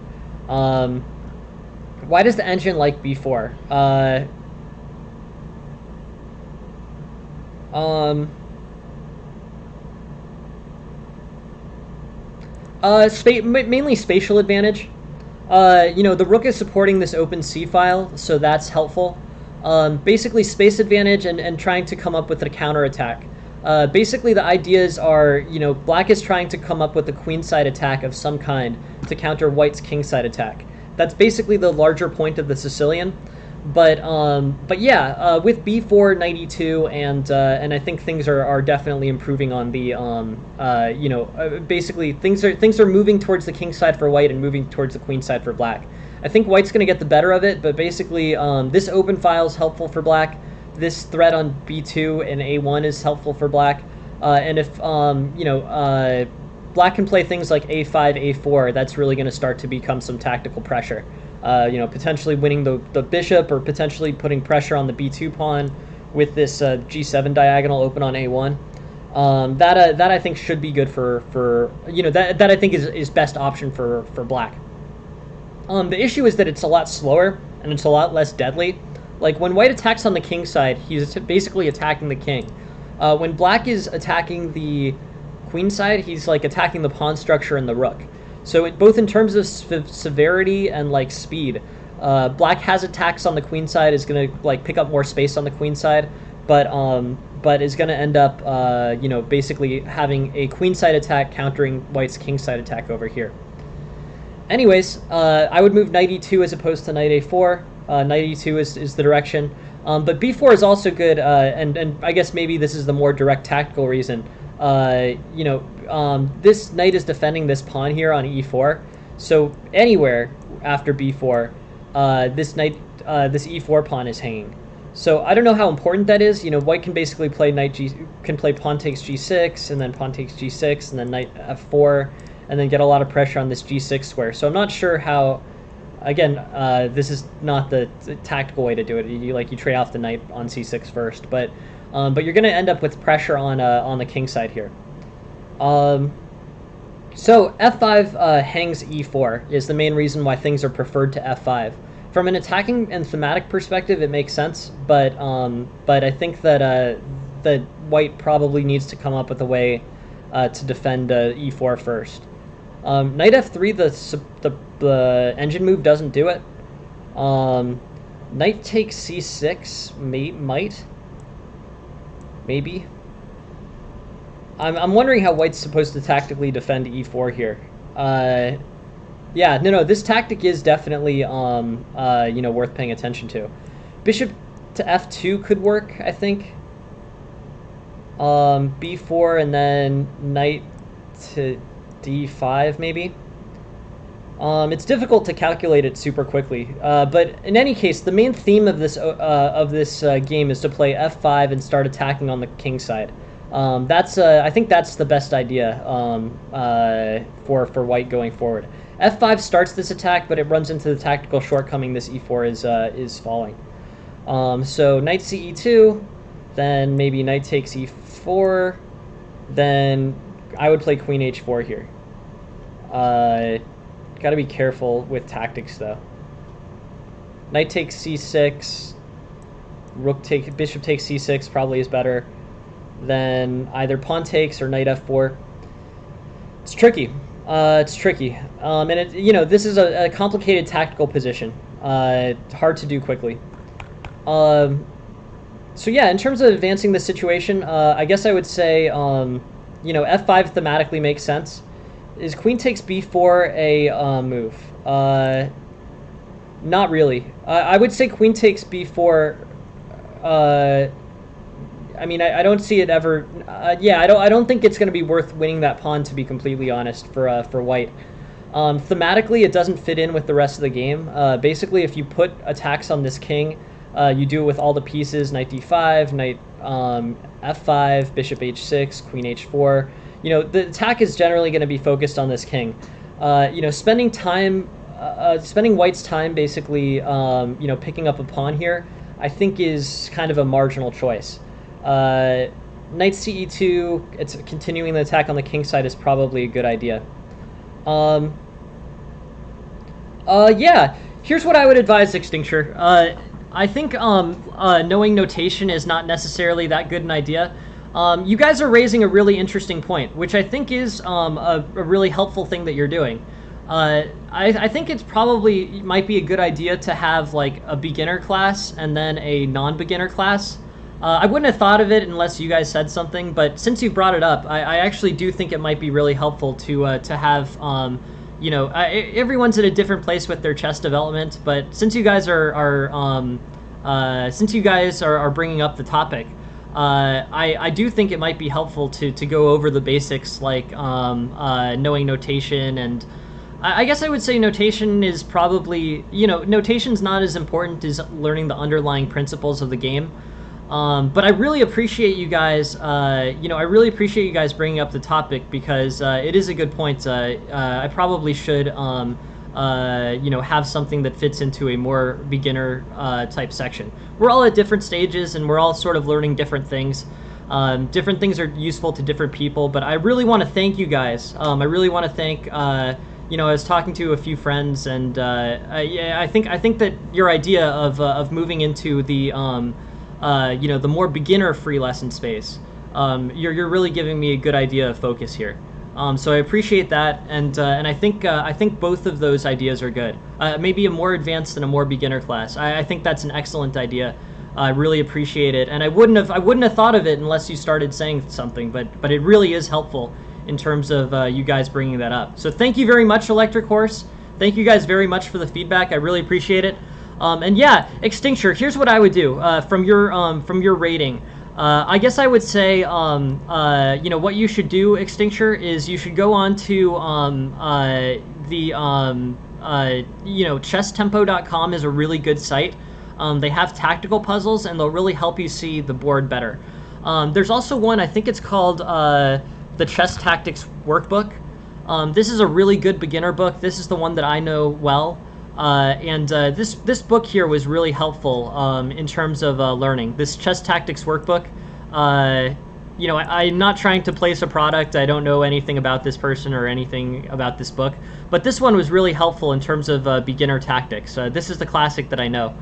Why does the engine like b4? Mainly spatial advantage. The rook is supporting this open c file, so that's helpful. Basically space advantage and trying to come up with a counterattack. Basically the ideas are, black is trying to come up with a queenside attack of some kind to counter white's kingside attack. That's basically the larger point of the Sicilian. But yeah, with b4, knight e2, and I think things are definitely improving on the basically things are moving towards the king side for white and moving towards the queen side for black. I think white's going to get the better of it, but basically this open file is helpful for black. This threat on b2 and a1 is helpful for black, and if black can play things like a5, a4, that's really going to start to become some tactical pressure. Potentially winning the bishop, or potentially putting pressure on the b2 pawn with this g7 diagonal open on a1. That I think should be good for that I think is best option for black. The issue is that it's a lot slower and it's a lot less deadly. Like when white attacks on the king side, he's basically attacking the king. When black is attacking the queen side, he's like attacking the pawn structure and the rook. So both in terms of severity and like speed, black has attacks on the queen side, is going to like pick up more space on the queen side, but is going to end up basically having a queen side attack countering white's king side attack over here. Anyways, I would move knight e2 as opposed to knight a4. Knight e2 is the direction, but b4 is also good, and I guess maybe this is the more direct tactical reason. This knight is defending this pawn here on e4, so anywhere after b4, this e4 pawn is hanging. So I don't know how important that is. White can basically play pawn takes g6, and then pawn takes g6, and then knight f4, and then get a lot of pressure on this g6 square. So I'm not sure how. Again, this is not the tactical way to do it. You trade off the knight on c6 first, but you're going to end up with pressure on the king side here. So f5 hangs e4 is the main reason why things are preferred to f5. From an attacking and thematic perspective, it makes sense, but I think that white probably needs to come up with a way to defend e4 first. Knight f3, the engine move doesn't do it. Knight takes c6 might. Maybe. I'm wondering how white's supposed to tactically defend e4 here. Yeah, no, this tactic is definitely worth paying attention to. Bishop to f2 could work, I think. b4 and then knight to d5 maybe. It's difficult to calculate it super quickly, but in any case, the main theme of this game is to play f5 and start attacking on the king side. I think that's the best idea for white going forward. f5 starts this attack, but it runs into the tactical shortcoming this e4 is falling. So knight ce2, then maybe knight takes e4, then I would play queen h4 here. Got to be careful with tactics though. Knight takes c6, bishop takes c6 probably is better. Then either pawn takes or knight f4. It's tricky. It's tricky. And this is a complicated tactical position. Hard to do quickly. So yeah, in terms of advancing the situation, I guess I would say, f5 thematically makes sense. Is queen takes b4 a move? Not really. I would say queen takes b4. I mean, I don't see it ever. Yeah, I don't think it's going to be worth winning that pawn, to be completely honest, for white. Thematically, it doesn't fit in with the rest of the game. Basically, if you put attacks on this king, you do it with all the pieces: knight d5, knight f5, bishop h6, queen h4. The attack is generally going to be focused on this king. Spending white's time basically, picking up a pawn here, I think is kind of a marginal choice. Knight ce2, it's continuing the attack on the king side is probably a good idea. Yeah, here's what I would advise, Extincture. I think knowing notation is not necessarily that good an idea. You guys are raising a really interesting point, which I think is a really helpful thing that you're doing. I think it's probably might be a good idea to have like a beginner class and then a non-beginner class. I wouldn't have thought of it unless you guys said something, but since you brought it up, I actually do think it might be really helpful to have everyone's at a different place with their chess development, but since you guys are bringing up the topic, I do think it might be helpful to go over the basics, like knowing notation. And I guess I would say notation is probably, notation's not as important as learning the underlying principles of the game. But I really appreciate you guys, I really appreciate you guys bringing up the topic, because it is a good point. I probably should, have something that fits into a more beginner type section. We're all at different stages, and we're all sort of learning different things. Different things are useful to different people, but I really want to thank you guys. I really want to thank, I was talking to a few friends, and yeah, I think that your idea of moving into the the more beginner free lesson space, you're really giving me a good idea of focus here. So I appreciate that, and I think both of those ideas are good. Maybe a more advanced and a more beginner class. I think that's an excellent idea. I really appreciate it, and I wouldn't have thought of it unless you started saying something. But it really is helpful in terms of you guys bringing that up. So thank you very much, Electric Horse. Thank you guys very much for the feedback. I really appreciate it. And yeah, Extincture, here's what I would do from your rating. I guess I would say, what you should do, Extincture, is you should go on to chesstempo.com is a really good site. They have tactical puzzles, and they'll really help you see the board better. There's also one, I think it's called the Chess Tactics Workbook. This is a really good beginner book. This is the one that I know well. This book here was really helpful in terms of learning. This Chess Tactics Workbook, I'm not trying to place a product. I don't know anything about this person or anything about this book, but this one was really helpful in terms of beginner tactics. This is the classic that I know.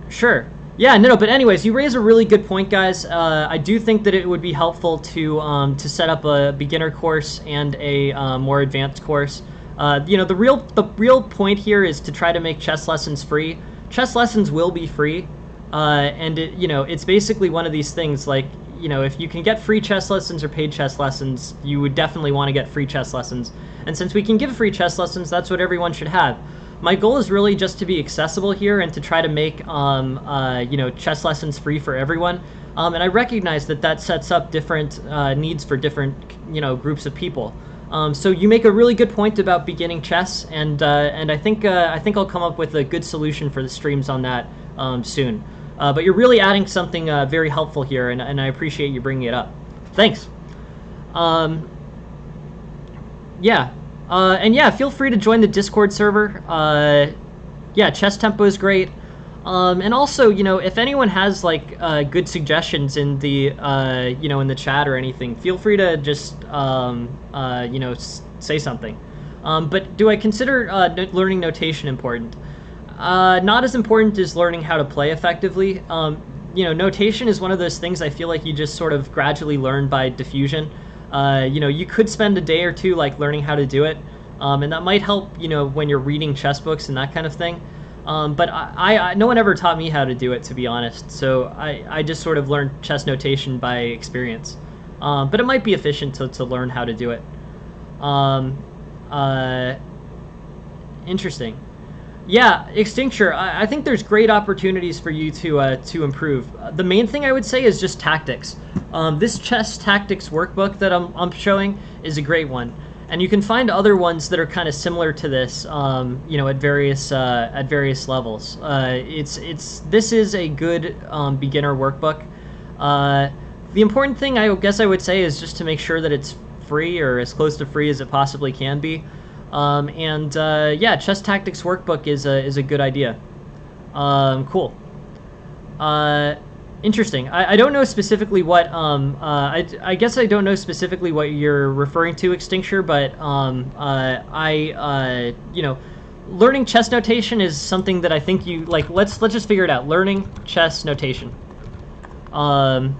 Sure. Yeah, no, but anyways, you raise a really good point, guys. I do think that it would be helpful to set up a beginner course and a more advanced course. The real point here is to try to make chess lessons free. Chess lessons will be free, and it's basically one of these things, like, if you can get free chess lessons or paid chess lessons, you would definitely want to get free chess lessons. And since we can give free chess lessons, that's what everyone should have. My goal is really just to be accessible here and to try to make chess lessons free for everyone. And I recognize that sets up different needs for different groups of people. So you make a really good point about beginning chess, and I think I'll come up with a good solution for the streams on that soon. But you're really adding something very helpful here, and I appreciate you bringing it up. Thanks. Yeah. And yeah, feel free to join the Discord server. Yeah, Chess Tempo is great. And also, if anyone has like good suggestions in the in the chat or anything, feel free to just say something. But do I consider learning notation important? Not as important as learning how to play effectively. Notation is one of those things I feel like you just sort of gradually learn by diffusion. You could spend a day or two like learning how to do it, and that might help, when you're reading chess books and that kind of thing. But no one ever taught me how to do it, to be honest. So I just sort of learned chess notation by experience. But it might be efficient to learn how to do it. Interesting. Yeah, Extincture, I think there's great opportunities for you to improve. The main thing I would say is just tactics. This chess tactics workbook that I'm showing is a great one, and you can find other ones that are kind of similar to this, at various levels. This is a good beginner workbook. The important thing I guess I would say is just to make sure that it's free, or as close to free as it possibly can be. Chess Tactics Workbook is a good idea. Cool. Interesting. I don't know specifically what, I guess I don't know specifically what you're referring to, Extincture, but, learning chess notation is something that I think you, like, let's just figure it out. Learning chess notation. I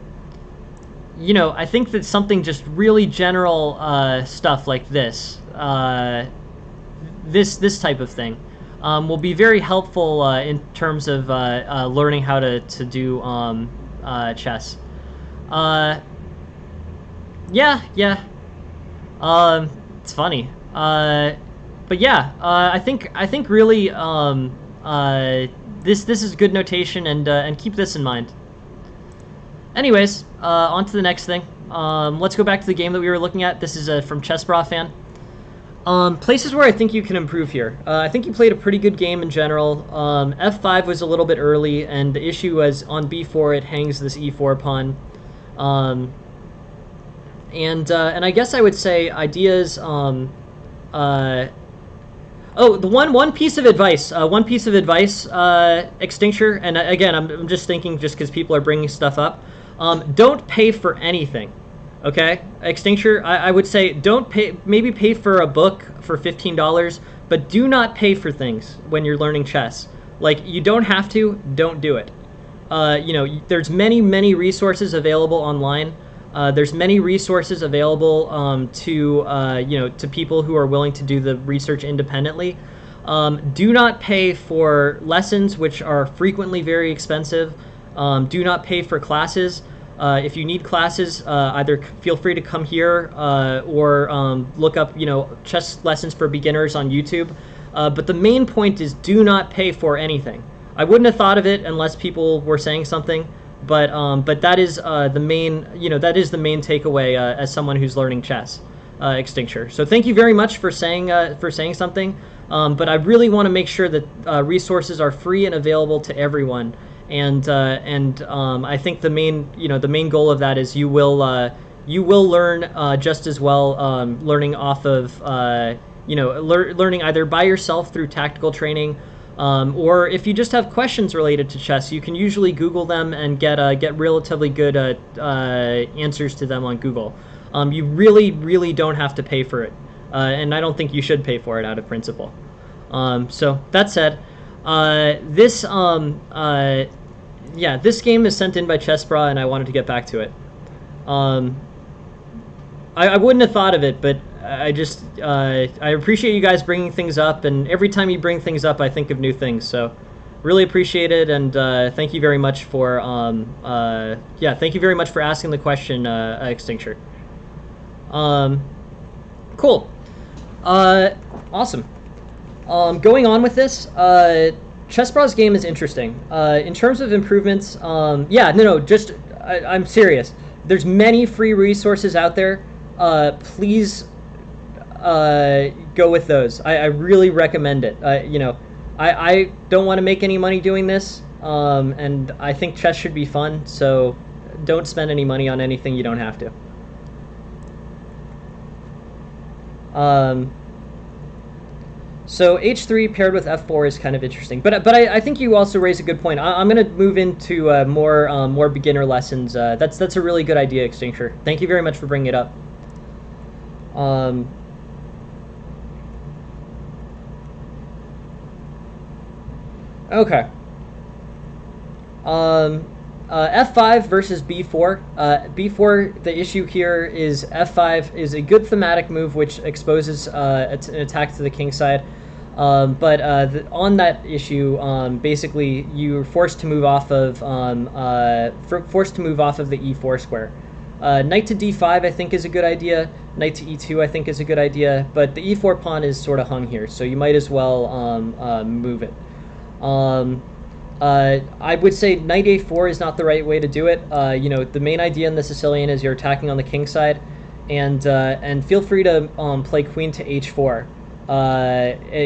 think that something just really general, stuff like this, this type of thing, will be very helpful in terms of learning how to do chess. It's funny. But yeah, I think really this is good notation, and keep this in mind. Anyways, on to the next thing. Let's go back to the game that we were looking at. This is from Chessbra fan. Places where I think you can improve here. I think you played a pretty good game in general. F5 was a little bit early, and the issue was on B4 it hangs this E4 pawn. And I guess I would say ideas. The one piece of advice. Extincture. And again, I'm just thinking just because people are bringing stuff up. Don't pay for anything. Okay, Extincture, I would say don't pay, maybe pay for a book for $15, but do not pay for things when you're learning chess. Like, you don't have to, don't do it. There's many resources available online. There's many resources available to people who are willing to do the research independently. Do not pay for lessons, which are frequently very expensive. Do not pay for classes. If you need classes, either feel free to come here or look up, chess lessons for beginners on YouTube. But the main point is do not pay for anything. I wouldn't have thought of it unless people were saying something, but that is the main, that is the main takeaway as someone who's learning chess, Extincture. So thank you very much for saying something. But I really want to make sure that resources are free and available to everyone. And I think the main goal of that is you will learn just as well learning off of learning either by yourself through tactical training, or if you just have questions related to chess, you can usually Google them and get relatively good answers to them on Google. You really don't have to pay for it, and I don't think you should pay for it out of principle. So that said. This game is sent in by Chessbra, and I wanted to get back to it. I wouldn't have thought of it, but I appreciate you guys bringing things up, and every time you bring things up, I think of new things. So, really appreciate it, and thank you very much for thank you very much for asking the question, Extincture. Cool. Awesome. Going on with this, Chessbra's game is interesting. In terms of improvements, I'm serious. There's many free resources out there. Please go with those. I really recommend it. I don't want to make any money doing this, and I think chess should be fun, so don't spend any money on anything you don't have to. So h3 paired with f4 is kind of interesting, but I think you also raise a good point. I'm going to move into more beginner lessons. That's a really good idea, Extincture. Thank you very much for bringing it up. Okay. Um, F5 versus B4. B4, the issue here is F5 is a good thematic move which exposes an attack to the king side. But on that issue, basically you're forced to move off of forced to move off of the E4 square. Knight to D5 I think is a good idea. Knight to E2 I think is a good idea. But the E4 pawn is sort of hung here, so you might as well move it. I would say knight a4 is not the right way to do it. You know, the main idea in the Sicilian is you're attacking on the king side, and feel free to play queen to h4.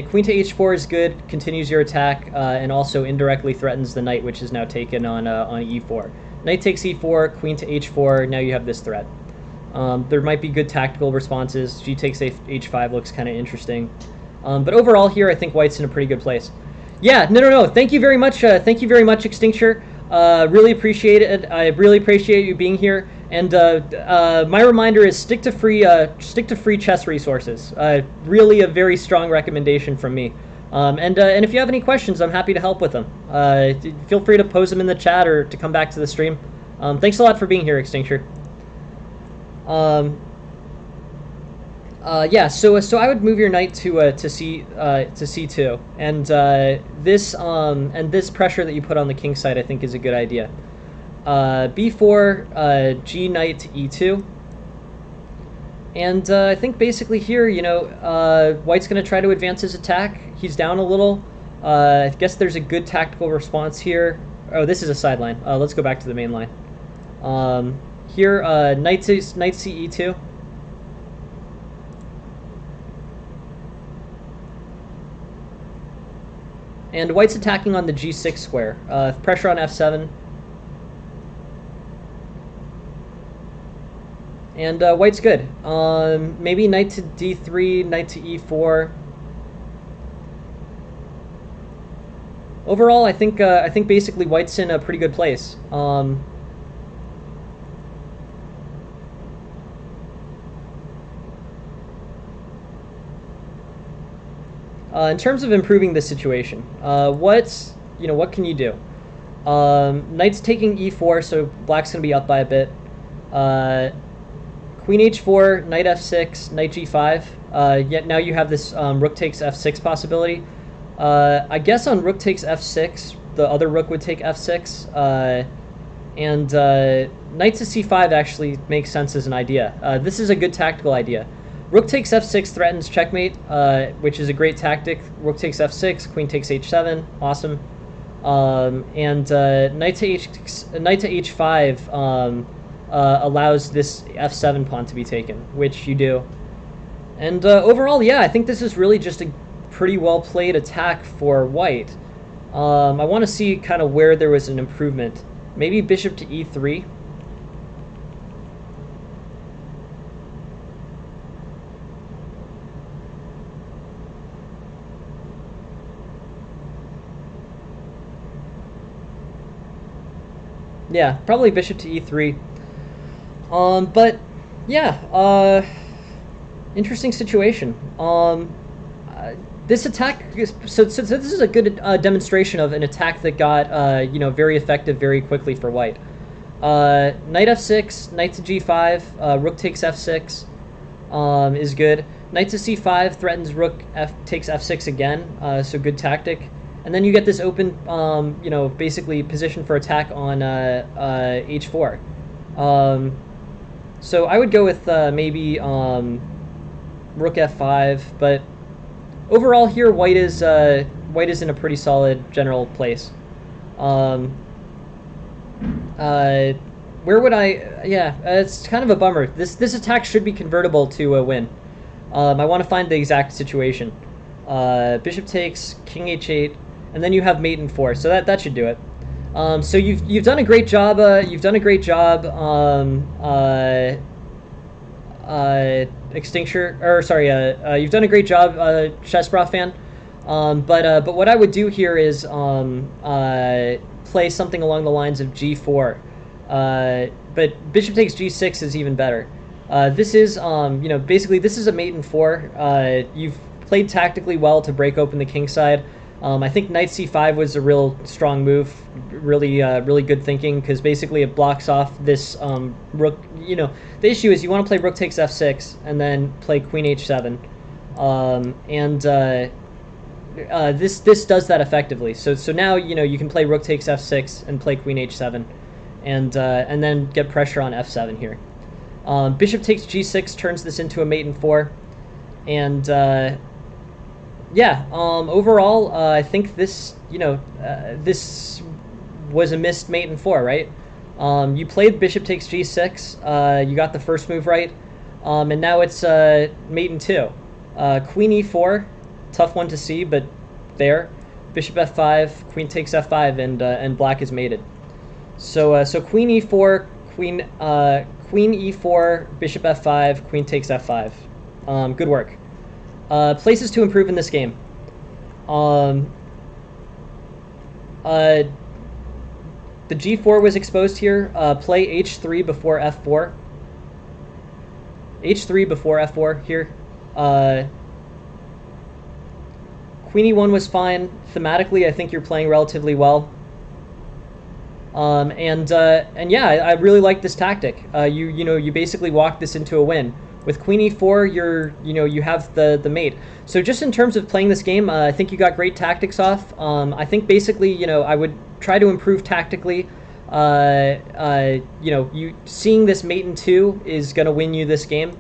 Queen to h4 is good, continues your attack, and also indirectly threatens the knight, which is now taken on e4. Knight takes e4, queen to h4, now you have this threat. There might be good tactical responses. G takes h5 looks kind of interesting. But overall here, I think white's in a pretty good place. Yeah, no. Thank you very much. Thank you very much, Extincture. Really appreciate it. I really appreciate you being here. And my reminder is stick to free chess resources. Really a very strong recommendation from me. And if you have any questions, I'm happy to help with them. Feel free to pose them in the chat or to come back to the stream. Thanks a lot for being here, Extincture. Yeah, so I would move your knight to c2, and this pressure that you put on the king side I think is a good idea. b4, g knight to e2, and I think basically here, you know, white's going to try to advance his attack. He's down a little. I guess there's a good tactical response here. Oh, this is a sideline. Let's go back to the main line. Here, knight ce2. And white's attacking on the g6 square. Pressure on f7. And white's good. Maybe knight to d3, knight to e4. Overall, I think basically white's in a pretty good place. In terms of improving the situation, what can you do? Knight's taking e4, so black's going to be up by a bit. Queen h4, knight f6, knight g5. Yet now you have this rook takes f6 possibility. I guess on rook takes f6, the other rook would take f6. And knight to c5 actually makes sense as an idea. This is a good tactical idea. Rook takes f6 threatens checkmate, which is a great tactic. Rook takes f6, queen takes h7, awesome. And knight to h5 allows this f7 pawn to be taken, which you do. And overall, yeah, I think this is really just a pretty well played attack for white. I want to see kind of where there was an improvement. Maybe bishop to e3. Yeah, probably bishop to e3. But yeah, interesting situation. This attack, so this is a good demonstration of an attack that got very effective very quickly for white. Knight f6, knight to g5, rook takes f6 is good. Knight to c5 threatens rook takes f6 again, so good tactic. And then you get this open, basically position for attack on h4. So I would go with maybe rook f5, but overall here white is in a pretty solid general place. Where would I? Yeah, it's kind of a bummer. This attack should be convertible to a win. I want to find the exact situation. Bishop takes, king h8. And then you have mate in 4, so that should do it. So you've done a great job. Extincture, or sorry, you've done a great job, Chessbra fan. But what I would do here is play something along the lines of g4. But bishop takes g6 is even better. This is basically this is a mate in 4. You've played tactically well to break open the king side. I think knight c5 was a real strong move, really good thinking, because basically it blocks off this rook. The issue is you want to play rook takes f6 and then play queen h7, this does that effectively. So now you can play rook takes f6 and play queen h7, and then get pressure on f7 here. Bishop takes g6 turns this into a mate in 4, and overall, I think this this was a missed mate in 4, right? You played bishop takes g6, you got the first move right, and now it's mate in 2. Queen e4, tough one to see, but there. Bishop f5, queen takes f5, and black is mated. So queen e4, queen e4, bishop f5, queen takes f5. Good work. Places to improve in this game. The g4 was exposed here. Play h3 before f4. h3 before f4 here. Queen e1 was fine. Thematically, I think you're playing relatively well. And yeah, I really like this tactic. You basically walk this into a win. With queen e4, you have the mate. So just in terms of playing this game, I think you got great tactics off. I think basically, I would try to improve tactically. Seeing this mate in 2 is going to win you this game.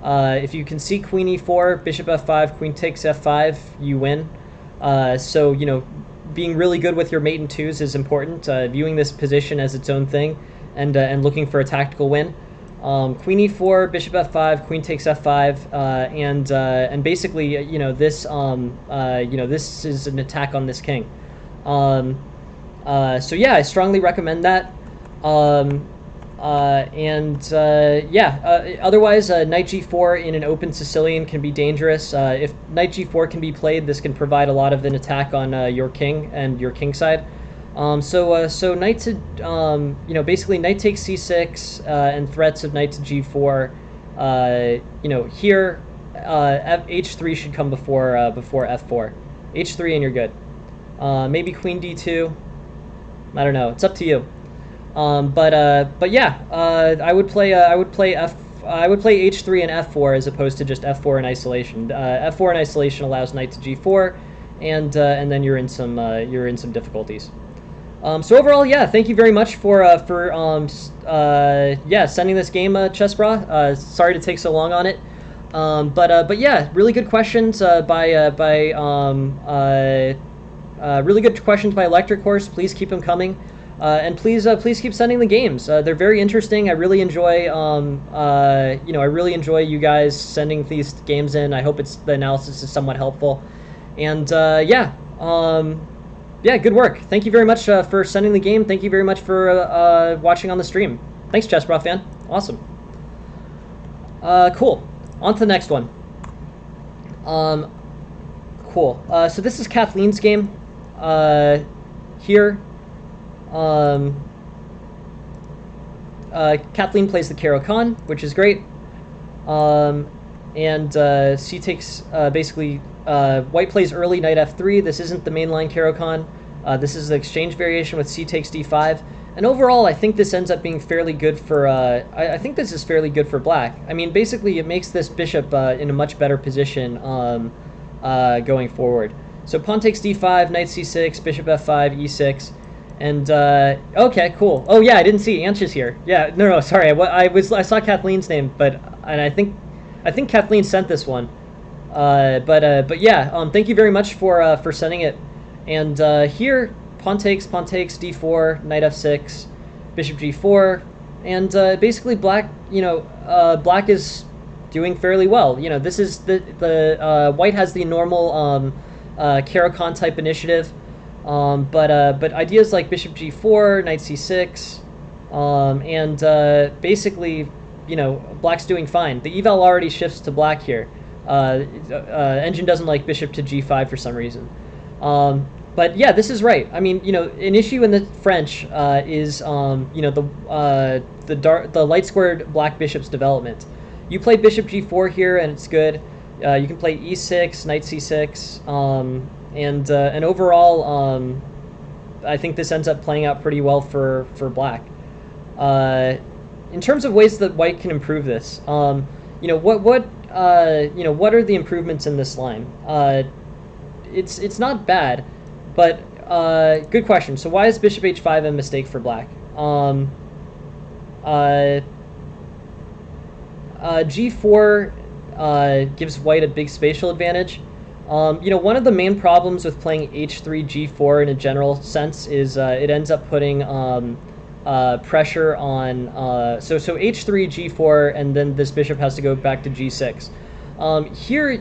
If you can see queen e4, bishop f5, queen takes f5, you win. So being really good with your mate in 2s is important. Viewing this position as its own thing, and looking for a tactical win. Queen e4, bishop f5, queen takes f5, and basically, this this is an attack on this king. So yeah, I strongly recommend that. Otherwise, knight g4 in an open Sicilian can be dangerous. If knight g4 can be played, this can provide a lot of an attack on your king and your king side. So knight to, basically knight takes c6 and threats of knight to g4. Here, h3 should come before f4. h3 and you're good. Maybe queen d2. I don't know. It's up to you. But yeah, I would play h3 and f4 as opposed to just f4 in isolation. F4 in isolation allows knight to g4, and then you're in some difficulties. So overall, yeah, thank you very much for sending this game, Chessbra. Sorry to take so long on it, but yeah, really good questions really good questions by Electric Horse. Please keep them coming, and please keep sending the games. They're very interesting. I really enjoy you guys sending these games in. I hope the analysis is somewhat helpful, and yeah, good work. Thank you very much for sending the game. Thank you very much for watching on the stream. Thanks, Chessbra fan. Awesome. Cool. On to the next one. Cool. So this is Kathleen's game. Here. Kathleen plays the Caro-Kann, which is great. C takes basically. White plays early knight f3. This isn't the mainline Caro-Kann. This is the exchange variation with c takes d5. And overall, I think this ends up being fairly good for. I think this is fairly good for black. I mean, basically, it makes this bishop in a much better position going forward. So pawn takes d5, knight c6, bishop f5, e6, and okay, cool. Oh yeah, I didn't see Ansh's here. Yeah, no, sorry. I saw Kathleen's name, and I think Kathleen sent this one. But yeah, thank you very much for sending it. And here, pawn takes d4, knight f6, bishop g4, and basically black, black is doing fairly well. This is the white has the normal Caro-Kann type initiative, but ideas like bishop g4, knight c6, and basically, black's doing fine. The eval already shifts to black here. Engine doesn't like bishop to g5 for some reason. But yeah, this is right. I mean, an issue in the French is, the light squared black bishop's development. You play bishop g4 here, and it's good. You can play e6, knight c6, And overall, I think this ends up playing out pretty well for black. In terms of ways that white can improve this, what are the improvements in this line? It's not bad, but good question. So why is bishop h5 a mistake for black? G4 gives white a big spatial advantage. One of the main problems with playing h3 g4 in a general sense is it ends up putting pressure on so h3 g4, and then this bishop has to go back to g6. Here,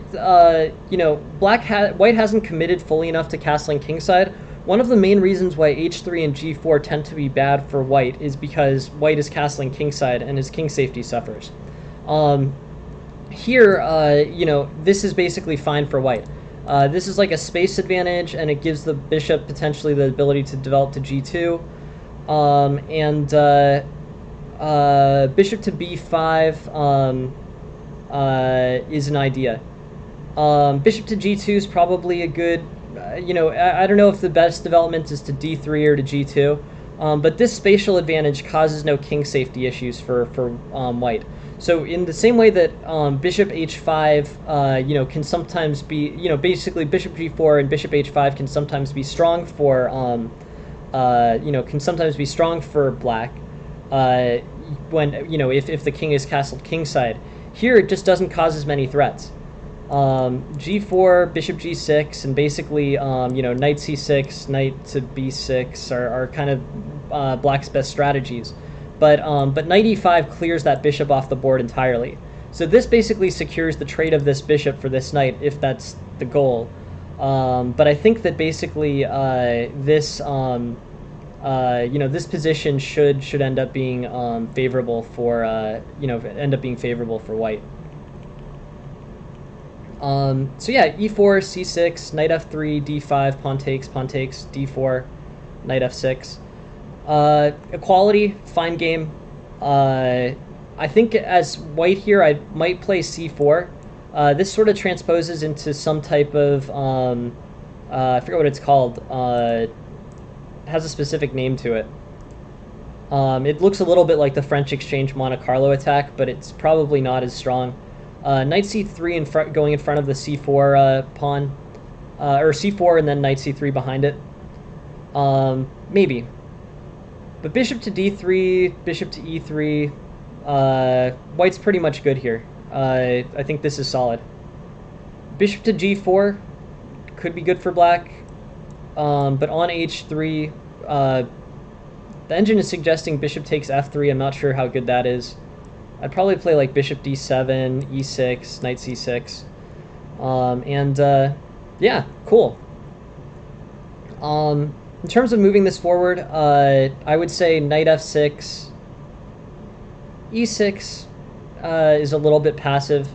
white hasn't committed fully enough to castling kingside. One of the main reasons why h3 and g4 tend to be bad for white is because white is castling kingside and his king safety suffers. Here, this is basically fine for white. This is like a space advantage, and it gives the bishop potentially the ability to develop to g2. Bishop to b5 is an idea. Bishop to g2 is probably a good, I don't know if the best development is to d3 or to g2, but this spatial advantage causes no king safety issues for white. So in the same way that bishop h5, can sometimes be, basically bishop g4 and bishop h5 can sometimes be strong for, can sometimes be strong for black when, if the king is castled kingside. Here it just doesn't cause as many threats. G4, bishop g6, and basically, knight c6, knight to b6 are kind of black's best strategies. But knight e5 clears that bishop off the board entirely. So this basically secures the trade of this bishop for this knight, if that's the goal. But I think that basically this position should end up being favorable for favorable for white. So yeah, e4, c6, knight f3, d5, pawn takes, d4, knight f6. Equality, fine game. I think as white here, I might play c4. This sort of transposes into some type of, I forget what it's called. It has a specific name to it. It looks a little bit like the French exchange Monte Carlo attack, but it's probably not as strong. Knight c3 going in front of the c4 pawn, or c4 and then knight c3 behind it. Maybe. But bishop to d3, bishop to e3, white's pretty much good here. I think this is solid. Bishop to g4 could be good for black, but on h3, the engine is suggesting bishop takes f3. I'm not sure how good that is. I'd probably play like bishop d7, e6, knight c6, yeah, cool. In terms of moving this forward, I would say knight f6, e6 is a little bit passive,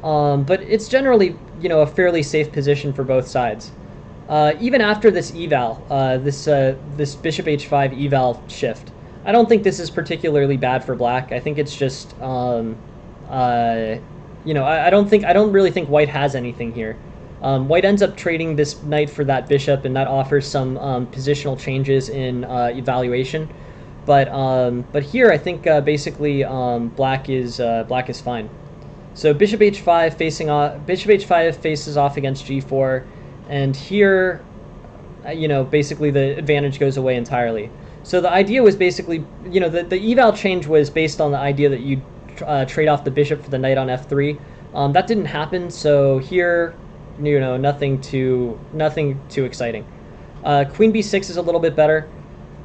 but it's generally, a fairly safe position for both sides. Even after this eval, this bishop h5 eval shift, I don't think this is particularly bad for black. I think it's just, I don't really think white has anything here. White ends up trading this knight for that bishop, and that offers some positional changes in evaluation. But here I think basically black is fine. So bishop h5 facing off. Bishop h5 faces off against g4, and here, basically the advantage goes away entirely. So the idea was basically, the eval change was based on the idea that you trade off the bishop for the knight on f3. That didn't happen, so here, nothing too exciting. Queen b6 is a little bit better.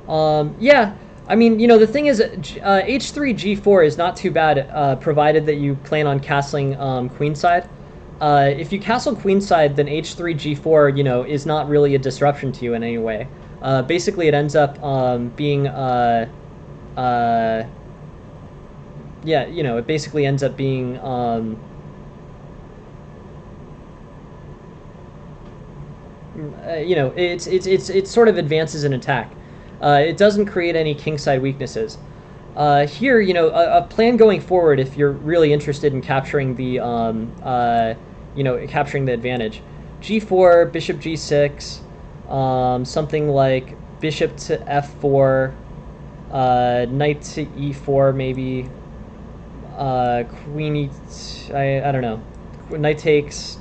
Yeah, I mean, the thing is, h3 g4 is not too bad, provided that you plan on castling queenside. If you castle queenside, then h3 g4, is not really a disruption to you in any way. Basically, it ends up being, it basically ends up being, it sort of advances an attack. It doesn't create any kingside weaknesses. Here, a plan going forward, if you're really interested in capturing the, capturing the advantage, g4, bishop g6, something like bishop to f4, knight to e4 maybe, queen I don't know, knight takes,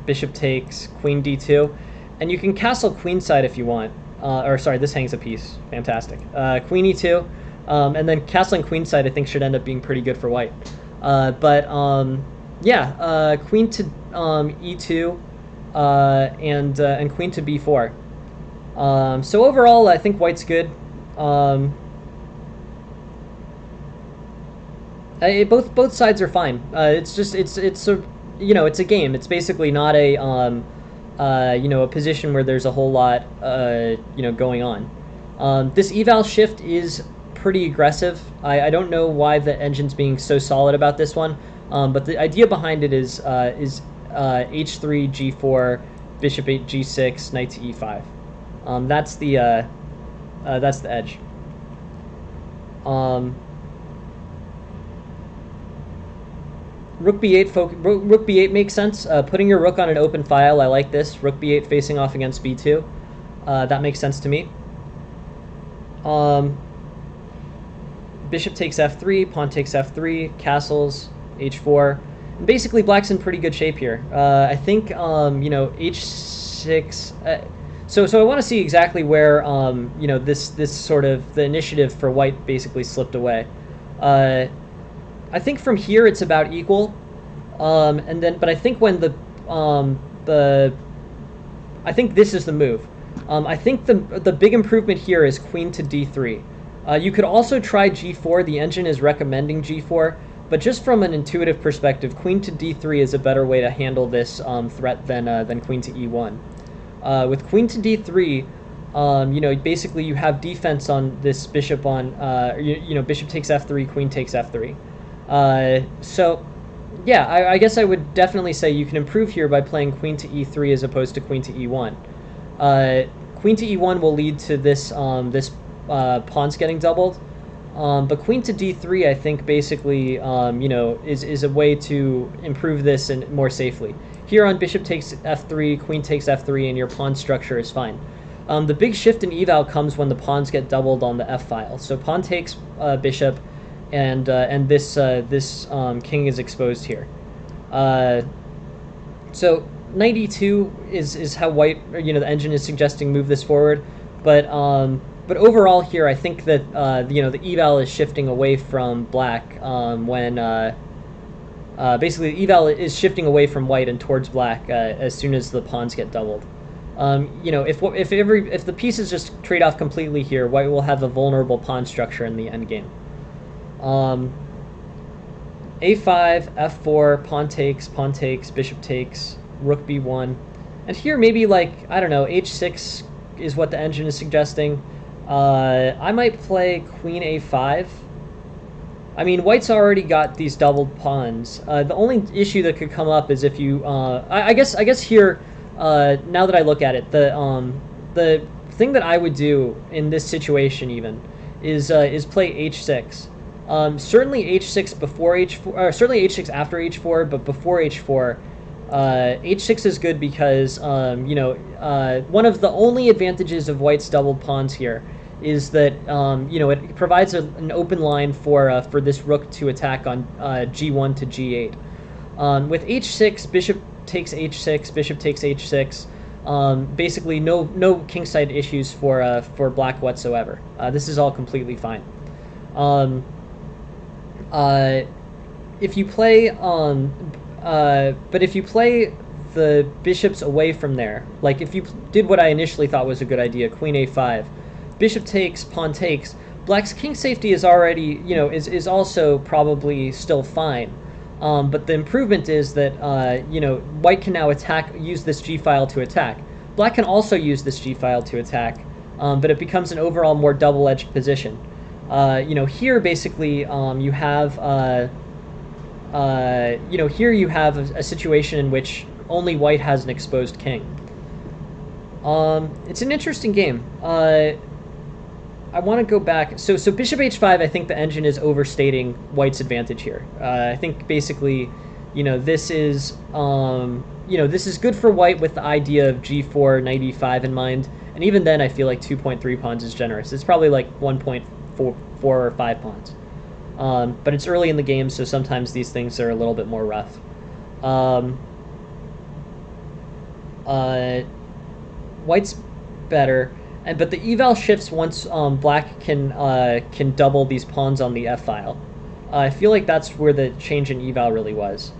bishop takes, queen d2, and you can castle queenside if you want. Or sorry, this hangs a piece. Fantastic. Queen e2, and then castling queenside I think should end up being pretty good for white. Yeah, queen to e2, and queen to b4. So overall, I think white's good. Both sides are fine. It's just it's a it's a game. It's basically not a a position where there's a whole lot going on. This eval shift is pretty aggressive. I don't know why the engine's being so solid about this one, but the idea behind it is h3 g4 bishop 8 g6 knight to e5. That's the edge. Rook b8 rook b8 makes sense. Putting your rook on an open file, I like this. Rook b8 facing off against b2. That makes sense to me. Bishop takes f3, pawn takes f3, castles, h4. And basically, black's in pretty good shape here. I think h6. So I want to see exactly where this sort of the initiative for white basically slipped away. I think from here it's about equal, but I think when I think this is the move. I think the big improvement here is queen to d3. You could also try g4. The engine is recommending g4, but just from an intuitive perspective, queen to d3 is a better way to handle this threat than queen to e1. With queen to d3, basically you have defense on this bishop on bishop takes f3, queen takes f3. So yeah, I guess I would definitely say you can improve here by playing queen to e3 as opposed to queen to e1. Queen to e1 will lead to this pawns getting doubled, but queen to d3 I think basically is a way to improve this and more safely. Here on bishop takes f3, queen takes f3, and your pawn structure is fine. The big shift in eval comes when the pawns get doubled on the f file. So pawn takes bishop, and this king is exposed here. So knight e2 is how white, the engine is suggesting move this forward, but overall here I think that the eval is shifting away from black when basically the eval is shifting away from white and towards black as soon as the pawns get doubled. If the pieces just trade off completely here, white will have a vulnerable pawn structure in the endgame. a5, f4, pawn takes, bishop takes, rook b1, and here maybe like I don't know, h6 is what the engine is suggesting. I might play queen a5. I mean, white's already got these doubled pawns. The only issue that could come up is if you, I guess here, now that I look at it, the thing that I would do in this situation even is play h6. Certainly h6 before h4, or certainly h6 after h4, but before h4, h6 is good because one of the only advantages of white's doubled pawns here is that it provides an open line for this rook to attack on g1 to g8. With h6, bishop takes h6, bishop takes h6. Basically, no kingside issues for black whatsoever. This is all completely fine. If you play but if you play the bishops away from there, like if you did what I initially thought was a good idea, queen a5, bishop takes, pawn takes, black's king safety is already, is also probably still fine. But the improvement is that, white can now use this g-file to attack. Black can also use this g-file to attack, but it becomes an overall more double-edged position. Here basically you have, here you have a situation in which only white has an exposed king. It's an interesting game. I want to go back. So bishop h5, I think the engine is overstating white's advantage here. I think basically this is this is good for white with the idea of g4 knight e5 in mind, and even then I feel like 2.3 pawns is generous. It's probably like 1.4 or 5 pawns, but it's early in the game, so sometimes these things are a little bit more rough. White's better, but the eval shifts once black can double these pawns on the f file. I feel like that's where the change in eval really was.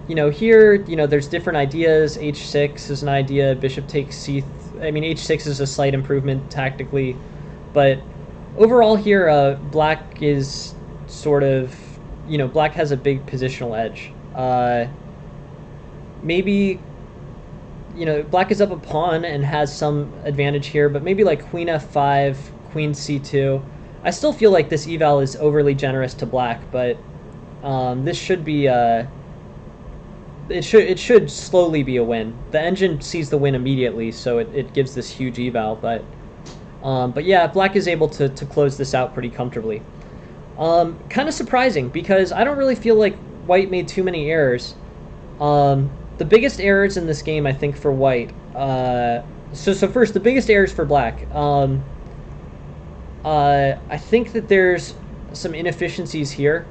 Here, there's different ideas. h6 is an idea. Bishop takes c. I mean, h6 is a slight improvement tactically, but overall here, black is sort of, black has a big positional edge. Maybe, black is up a pawn and has some advantage here, but maybe like queen f5, queen c2. I still feel like this eval is overly generous to black, but this should be it should slowly be a win. The engine sees the win immediately, so it gives this huge eval, but yeah, black is able to close this out pretty comfortably. Kind of surprising, because I don't really feel like white made too many errors. The biggest errors in this game, I think, for white. So first, the biggest errors for black. I think that there's some inefficiencies here.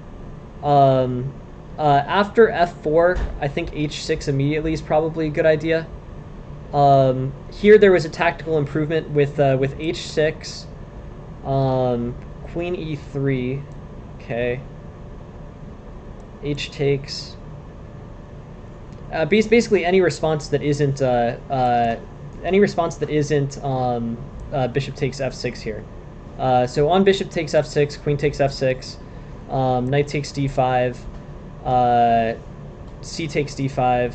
After f4, I think h6 immediately is probably a good idea. Here there was a tactical improvement with h6, queen e3, okay, h takes. Basically any response that isn't bishop takes f6 here. So on bishop takes f6, queen takes f6, knight takes d5, c takes d5,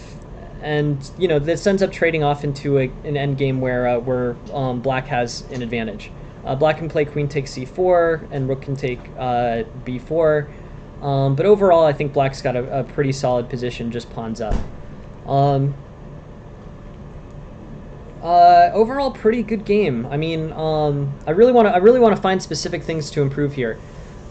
and this ends up trading off into an endgame where black has an advantage. Black can play queen takes c4, and rook can take b4, but overall I think black's got a pretty solid position, just pawns up. Overall, pretty good game. I mean, I really want to find specific things to improve here.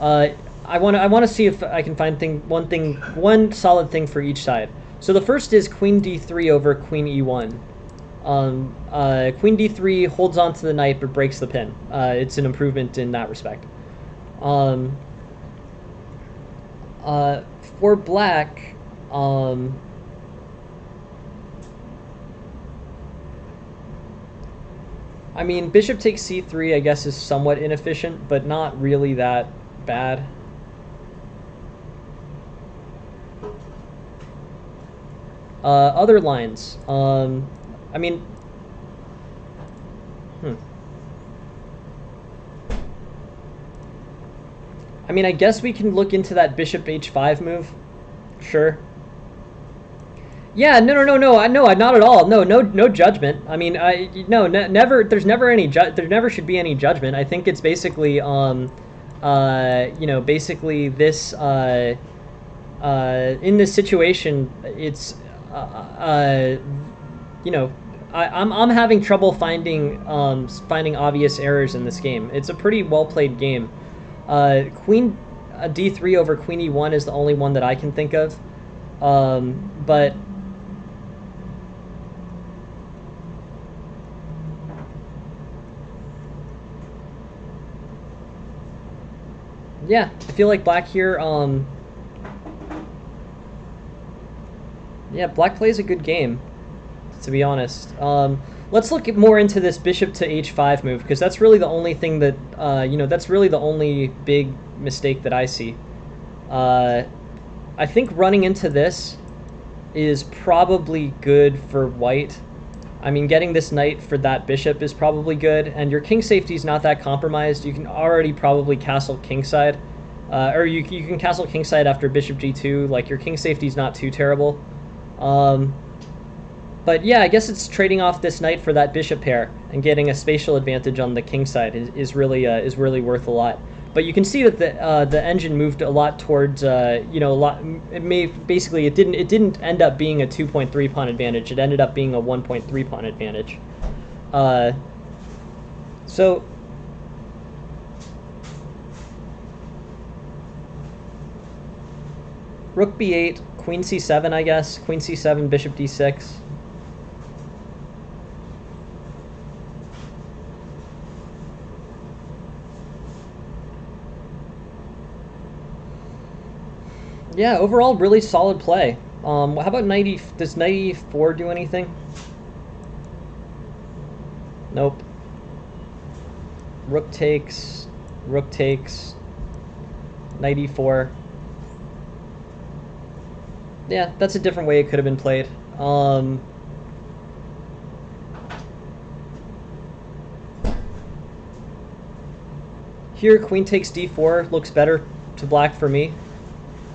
I want to see if I can find one solid thing for each side. So the first is queen d3 over queen e1. Queen d3 holds on to the knight but breaks the pin. It's an improvement in that respect. For black, I mean, bishop takes c3, I guess, is somewhat inefficient, but not really that bad. Other lines. I mean... I mean, I guess we can look into that bishop h5 move. Sure. Yeah, no, not at all. No judgment. I mean, never. There's never should be any judgment. I think it's basically, basically this, in this situation, it's, I'm having trouble finding obvious errors in this game. It's a pretty well played game. Queen d3 over queen e1 is the only one that I can think of, but. Yeah, I feel like black here, yeah, black plays a good game, to be honest. Let's look more into this bishop to h5 move, because that's really the only thing that, that's really the only big mistake that I see. I think running into this is probably good for white. I mean, getting this knight for that bishop is probably good, and your king safety is not that compromised. You can already probably castle kingside, or you can castle kingside after bishop g2. Like, your king safety is not too terrible. But yeah, I guess it's trading off this knight for that bishop pair and getting a spatial advantage on the king side is really worth a lot. But you can see that the engine moved a lot towards a lot. It didn't end up being a 2.3 pawn advantage. It ended up being a 1.3 pawn advantage. So Rook b8, queen c7, I guess. Queen c7, bishop d6. Yeah, overall, really solid play. How about knight e... Does knight e4 do anything? Nope. Rook takes, knight e4. Yeah, that's a different way it could have been played. Here, queen takes d4 looks better to black for me.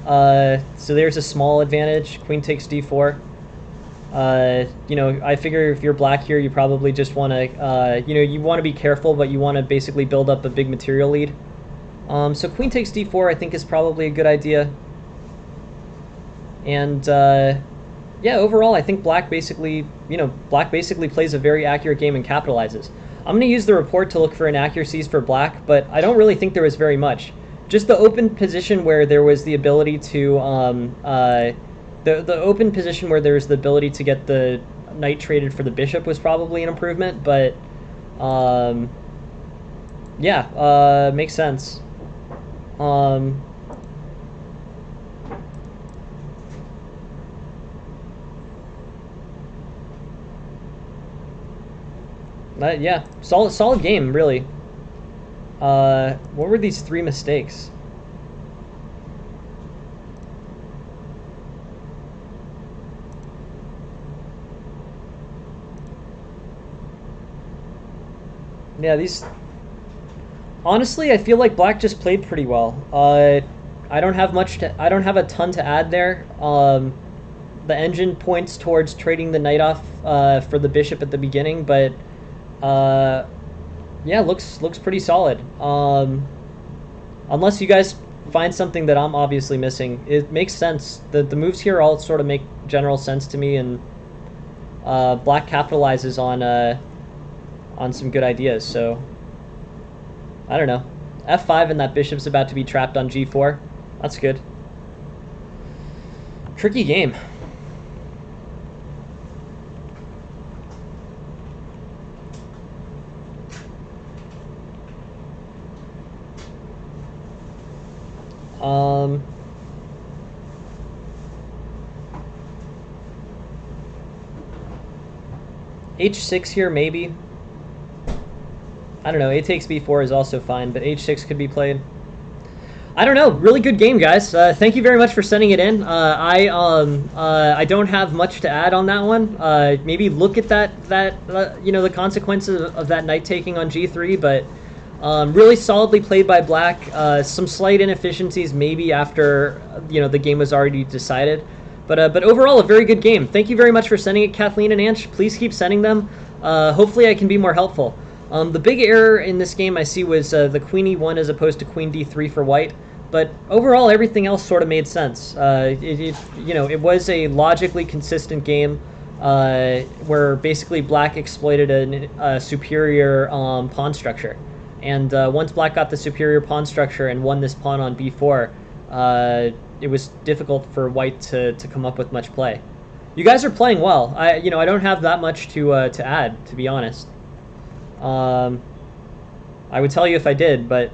So there's a small advantage. Queen takes d4. You know, I figure if you're black here, you probably just want to, you know, you want to be careful, but you want to basically build up a big material lead. So queen takes d4, I think, is probably a good idea. And yeah, overall, I think black basically, you know, black basically plays a very accurate game and capitalizes. I'm going to use the report to look for inaccuracies for black, but I don't really think there was very much. Just the open position where there was the ability to, the open position where there was the ability to get the knight traded for the bishop was probably an improvement, but yeah, makes sense. Yeah, solid game, really. What were these 3 mistakes? Yeah, these... Honestly, I feel like black just played pretty well. I don't have a ton to add there. The engine points towards trading the knight off for the bishop at the beginning, but yeah, looks pretty solid. Unless you guys find something that I'm obviously missing, it makes sense. The moves here all sort of make general sense to me, and black capitalizes on some good ideas. So I don't know. F5 and that bishop's about to be trapped on g4. That's good. Tricky game. H6 here, maybe. I don't know. A takes b4 is also fine, but h6 could be played. I don't know. Really good game, guys. Thank you very much for sending it in. I don't have much to add on that one. Maybe look at that you know, the consequences of that knight taking on g3, but really solidly played by black. Some slight inefficiencies maybe after, you know, the game was already decided. But overall, a very good game. Thank you very much for sending it, Kathleen and Anch. Please keep sending them. Hopefully I can be more helpful. The big error in this game I see was the queen e1 as opposed to queen d3 for white. But overall, everything else sort of made sense. You know, it was a logically consistent game where basically black exploited a superior pawn structure. And once black got the superior pawn structure and won this pawn on b4, it was difficult for white to come up with much play. You guys are playing well. You know, I don't have that much to add, to be honest. I would tell you if I did, but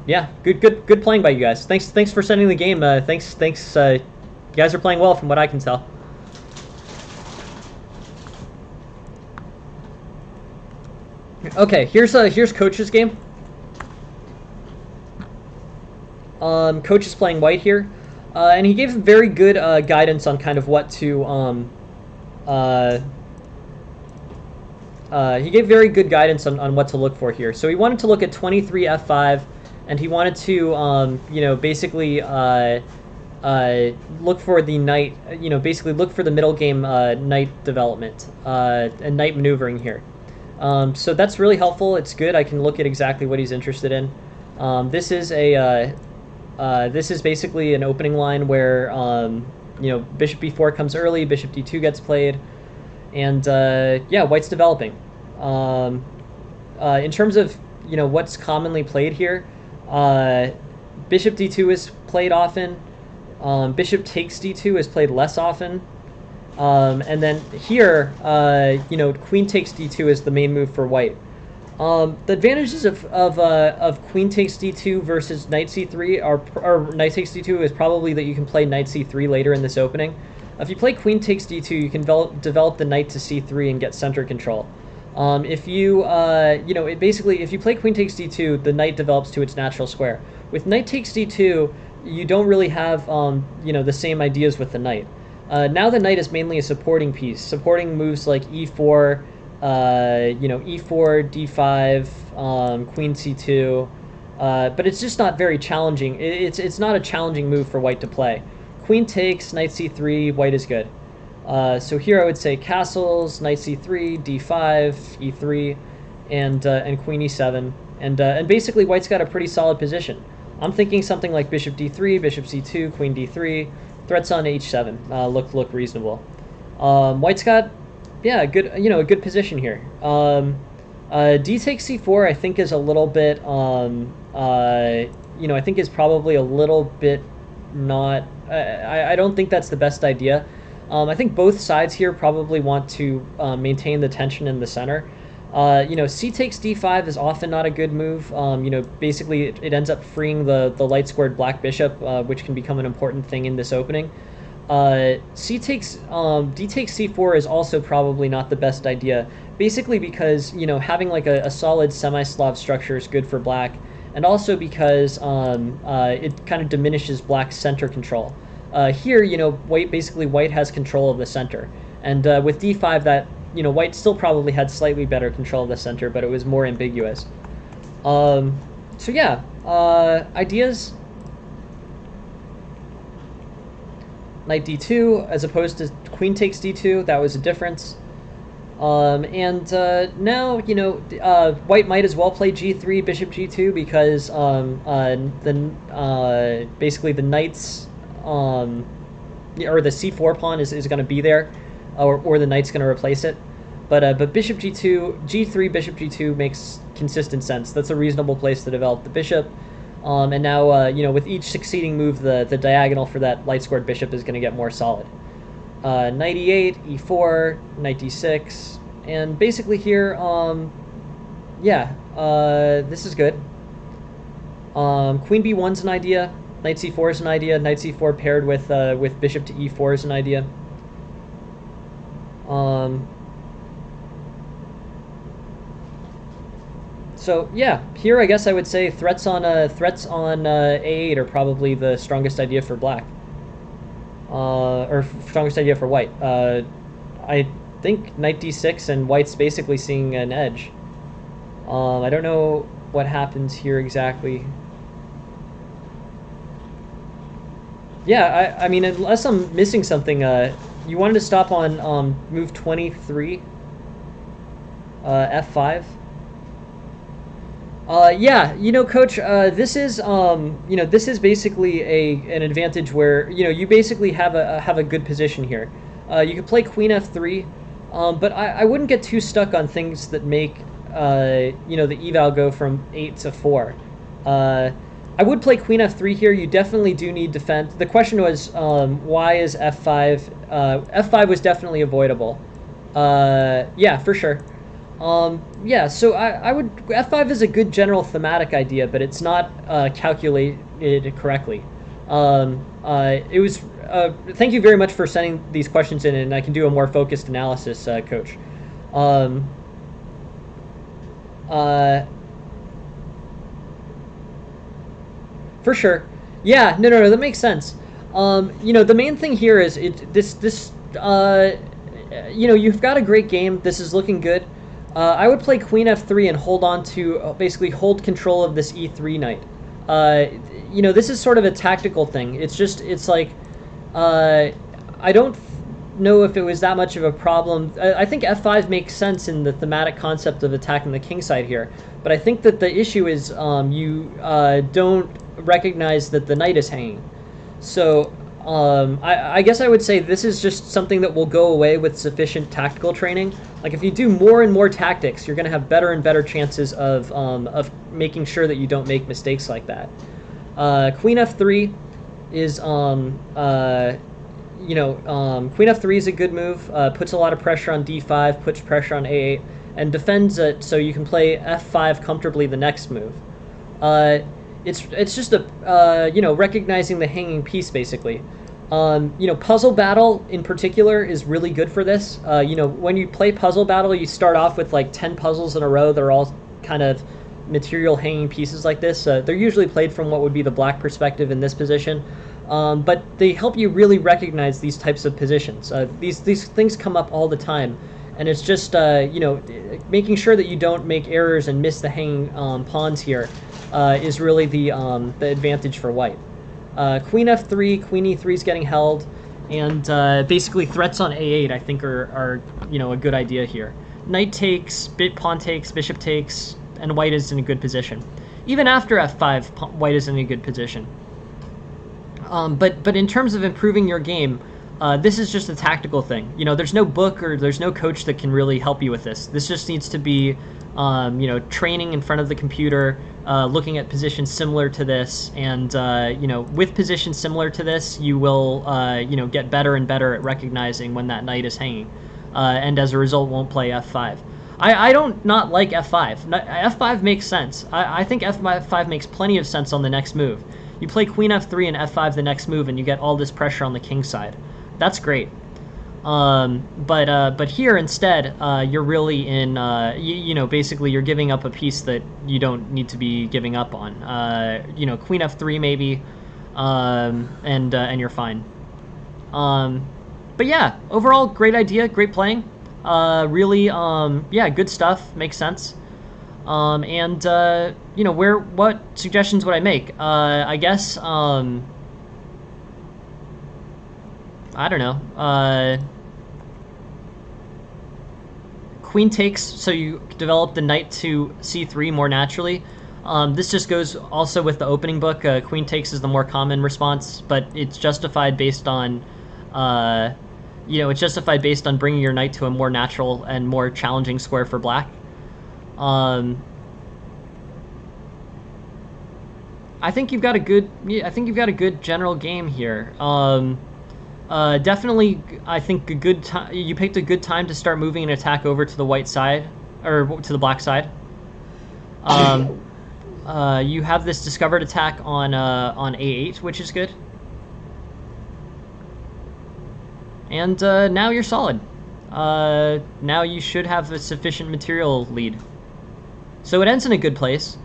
yeah, good playing by you guys. Thanks for sending the game. Thanks. You guys are playing well from what I can tell. Okay, here's Coach's game. Coach is playing white here, and he gave very good guidance on kind of what to he gave very good guidance on what to look for here. So he wanted to look at 23 f5, and he wanted to you know, basically look for the knight, you know, basically look for the middle game knight development and knight maneuvering here. So that's really helpful. It's good. I can look at exactly what he's interested in. This is basically an opening line where you know, bishop b4 comes early, bishop d2 gets played, and yeah, white's developing. In terms of, you know, what's commonly played here, bishop d2 is played often. Bishop takes d2 is played less often. And then here, queen takes d2 is the main move for white. The advantages of queen takes d2 versus knight c3 or knight takes d2 is probably that you can play knight c3 later in this opening. If you play queen takes d2, you can develop the knight to c3 and get center control. If you if you play queen takes d2, the knight develops to its natural square. With knight takes d2, you don't really have the same ideas with the knight. Now the knight is mainly a supporting piece, supporting moves like e4, e4, d5, queen c2, but it's just not very challenging. It's not a challenging move for white to play. Queen takes, knight c3, white is good. So here I would say castles, knight c3, d5, e3, and queen e7, and basically white's got a pretty solid position. I'm thinking something like bishop d3, bishop c2, queen d3, threats on h7 look reasonable. White's got a good position here. D takes c4 I think is a little bit I think is probably a little bit not. I don't think that's the best idea. I think both sides here probably want to maintain the tension in the center. C takes d5 is often not a good move. Basically it ends up freeing the light squared black bishop, which can become an important thing in this opening. D takes c4 is also probably not the best idea, basically because having like a solid semi-Slav structure is good for black, and also because it kind of diminishes black's center control. Here, white has control of the center, and with d5 that white still probably had slightly better control of the center, but it was more ambiguous. So yeah, ideas. Knight d2 as opposed to queen takes d2, that was a difference. Now, white might as well play g3, bishop g2, because basically the knight's, or the c4 pawn is going to be there, or the knight's going to replace it. But bishop g2, g3, bishop g2 makes consistent sense. That's a reasonable place to develop the bishop. And now, with each succeeding move, the diagonal for that light squared bishop is going to get more solid. Knight e8, e4, knight d6, and basically here, this is good. Queen b1's an idea, knight c4 is an idea, knight c4 paired with bishop to e4 is an idea. So yeah, here I guess I would say threats on a8 are probably the strongest idea for black, or strongest idea for white. I think knight d6 and white's basically seeing an edge. I don't know what happens here exactly. Yeah, I mean, unless I'm missing something, you wanted to stop on move 23, f5. Yeah, Coach, this is basically an advantage where you basically have a good position here. You could play queen f3, but I wouldn't get too stuck on things that make the eval go from 8 to 4. I would play queen f3 here. You definitely do need defense. The question was why is f5? F5 was definitely avoidable. Yeah, for sure. Yeah, so I would, f5 is a good general thematic idea, but it's not calculated correctly. It was, thank you very much for sending these questions in, and I can do a more focused analysis, Coach. For sure. Yeah, no, that makes sense. The main thing here is you've got a great game. This is looking good. I would play queen f3 and hold on to, basically hold control of this e3 knight. This is sort of a tactical thing. It's like, I don't know if it was that much of a problem. I think f5 makes sense in the thematic concept of attacking the king side here. But I think that the issue is you don't recognize that the knight is hanging. So I guess I would say this is just something that will go away with sufficient tactical training. Like if you do more and more tactics, you're going to have better and better chances of making sure that you don't make mistakes like that. Queen f3. is Queen f3 is a good move. Puts a lot of pressure on d5, puts pressure on a8, and defends it so you can play f5 comfortably the next move. It's just a recognizing the hanging piece basically. Puzzle battle in particular is really good for this. When you play puzzle battle, you start off with like 10 puzzles in a row. They're all kind of material hanging pieces like this. They're usually played from what would be the black perspective in this position. But they help you really recognize these types of positions. These things come up all the time, and it's just making sure that you don't make errors and miss the hanging pawns here is really the advantage for white. Queen f3, queen e3 is getting held, and basically threats on a8 I think are a good idea here. Knight takes, pawn takes, bishop takes, and white is in a good position. Even after f5, white is in a good position. But in terms of improving your game, this is just a tactical thing. There's no book or there's no coach that can really help you with this. This just needs to be, training in front of the computer, looking at positions similar to this, and with positions similar to this, you will, get better and better at recognizing when that knight is hanging, and as a result, won't play f5. I don't not like f5. F5 makes sense. I think f5 makes plenty of sense on the next move. You play queen f3 and f5 the next move, and you get all this pressure on the king side. That's great. But here instead, you're really in, basically you're giving up a piece that you don't need to be giving up on. Queen f3 maybe, and you're fine. But yeah, overall, great idea, great playing. Really, good stuff, makes sense. What suggestions would I make? I guess, I don't know. Queen takes, so you develop the knight to c3 more naturally. This just goes also with the opening book. Queen takes is the more common response, but it's justified based on, bringing your knight to a more natural and more challenging square for black. I think you've got a good general game here. Definitely, I think you picked a good time to start moving an attack over to the white side, or to the black side. You have this discovered attack on a8, which is good. And now you're solid. Now you should have a sufficient material lead. So it ends in a good place.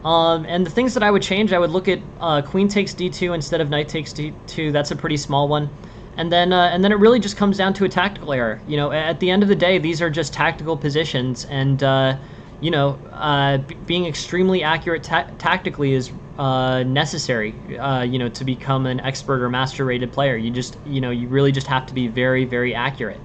And the things that I would change, I would look at queen takes d2 instead of knight takes d2. That's a pretty small one. And then it really just comes down to a tactical error. At the end of the day, these are just tactical positions, and being extremely accurate tactically is necessary. To become an expert or master-rated player, you really just have to be very, very accurate.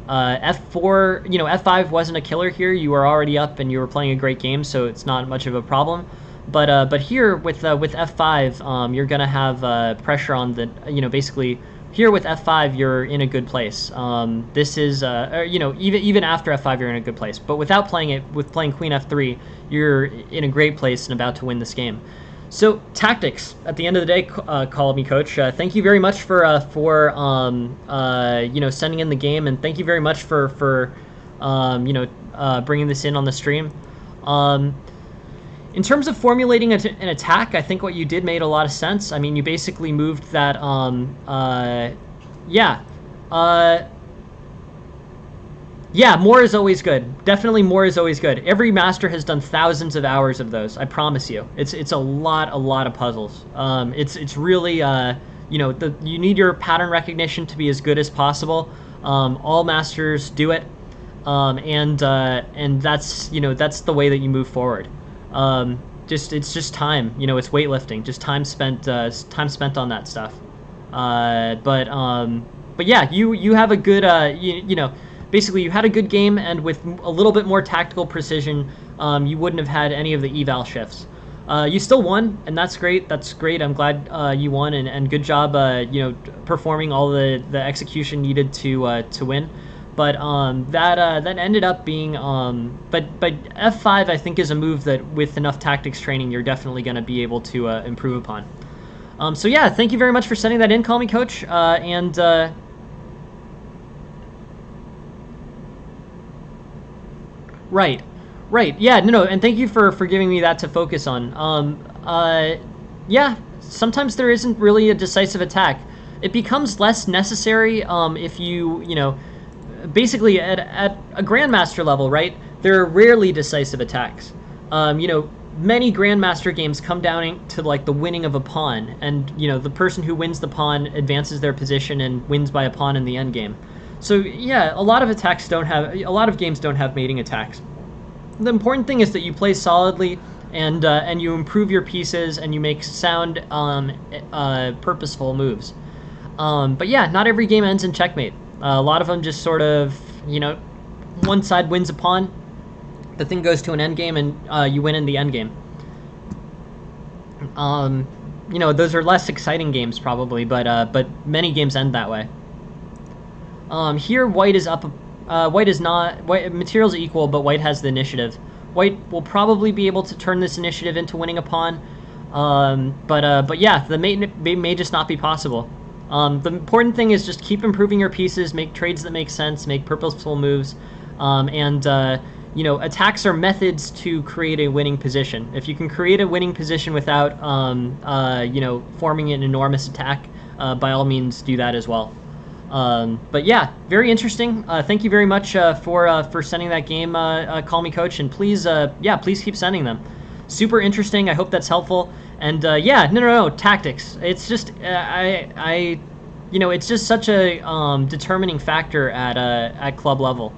F4, F5 wasn't a killer here. You were already up and you were playing a great game, so it's not much of a problem. But here with F5, you're gonna have pressure on the, basically here with F5 you're in a good place. This is, even after F5 you're in a good place. But without playing it, with playing Queen F3, you're in a great place and about to win this game. So tactics. At the end of the day, call me coach. Thank you very much for sending in the game, and thank you very much for bringing this in on the stream. In terms of formulating an attack, I think what you did made a lot of sense. I mean, you basically moved that. Yeah, more is always good. Definitely more is always good. Every master has done thousands of hours of those. I promise you. It's a lot of puzzles. It's really you need your pattern recognition to be as good as possible. All masters do it, and that's that's the way that you move forward. It's just time. It's weightlifting. Just time spent on that stuff. But yeah, you have a good basically, you had a good game, and with a little bit more tactical precision, you wouldn't have had any of the eval shifts. You still won, and that's great. That's great. I'm glad you won, and good job, performing all the execution needed to win. But that ended up being, but F5 I think is a move that with enough tactics training you're definitely going to be able to improve upon. So yeah, thank you very much for sending that in, Call Me Coach, and right, right, yeah, no, and thank you for giving me that to focus on. Yeah, sometimes there isn't really a decisive attack. It becomes less necessary if you know, basically at a grandmaster level, right? There are rarely decisive attacks. You know, many grandmaster games come down to like the winning of a pawn, and you know the person who wins the pawn advances their position and wins by a pawn in the end game. So yeah, a lot of games don't have mating attacks. The important thing is that you play solidly and you improve your pieces and you make sound, purposeful moves. But yeah, not every game ends in checkmate. A lot of them just sort of, you know, one side wins a pawn, the thing goes to an endgame, and you win in the endgame. You know, those are less exciting games probably, but many games end that way. Here, white is up. White is not. Materials are equal, but white has the initiative. White will probably be able to turn this initiative into winning a pawn, but yeah, the mate may just not be possible. The important thing is just keep improving your pieces, make trades that make sense, make purposeful moves, and you know, attacks are methods to create a winning position. If you can create a winning position without you know, forming an enormous attack, by all means do that as well. But yeah, very interesting. Thank you very much for sending that game, Call Me Coach, and please, yeah, please keep sending them. Super interesting. I hope that's helpful. And yeah, no, tactics. It's just you know, it's just such a determining factor at club level.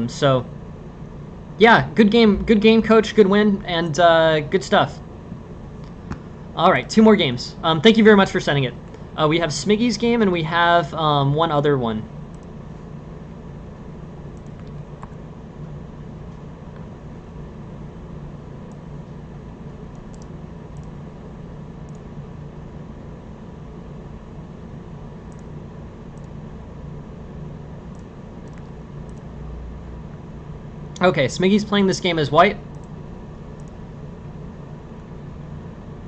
So yeah, good game, Coach. Good win, and good stuff. All right, 2 more games. Thank you very much for sending it. We have Smiggy's game, and we have one other one. Okay, Smiggy's playing this game as white.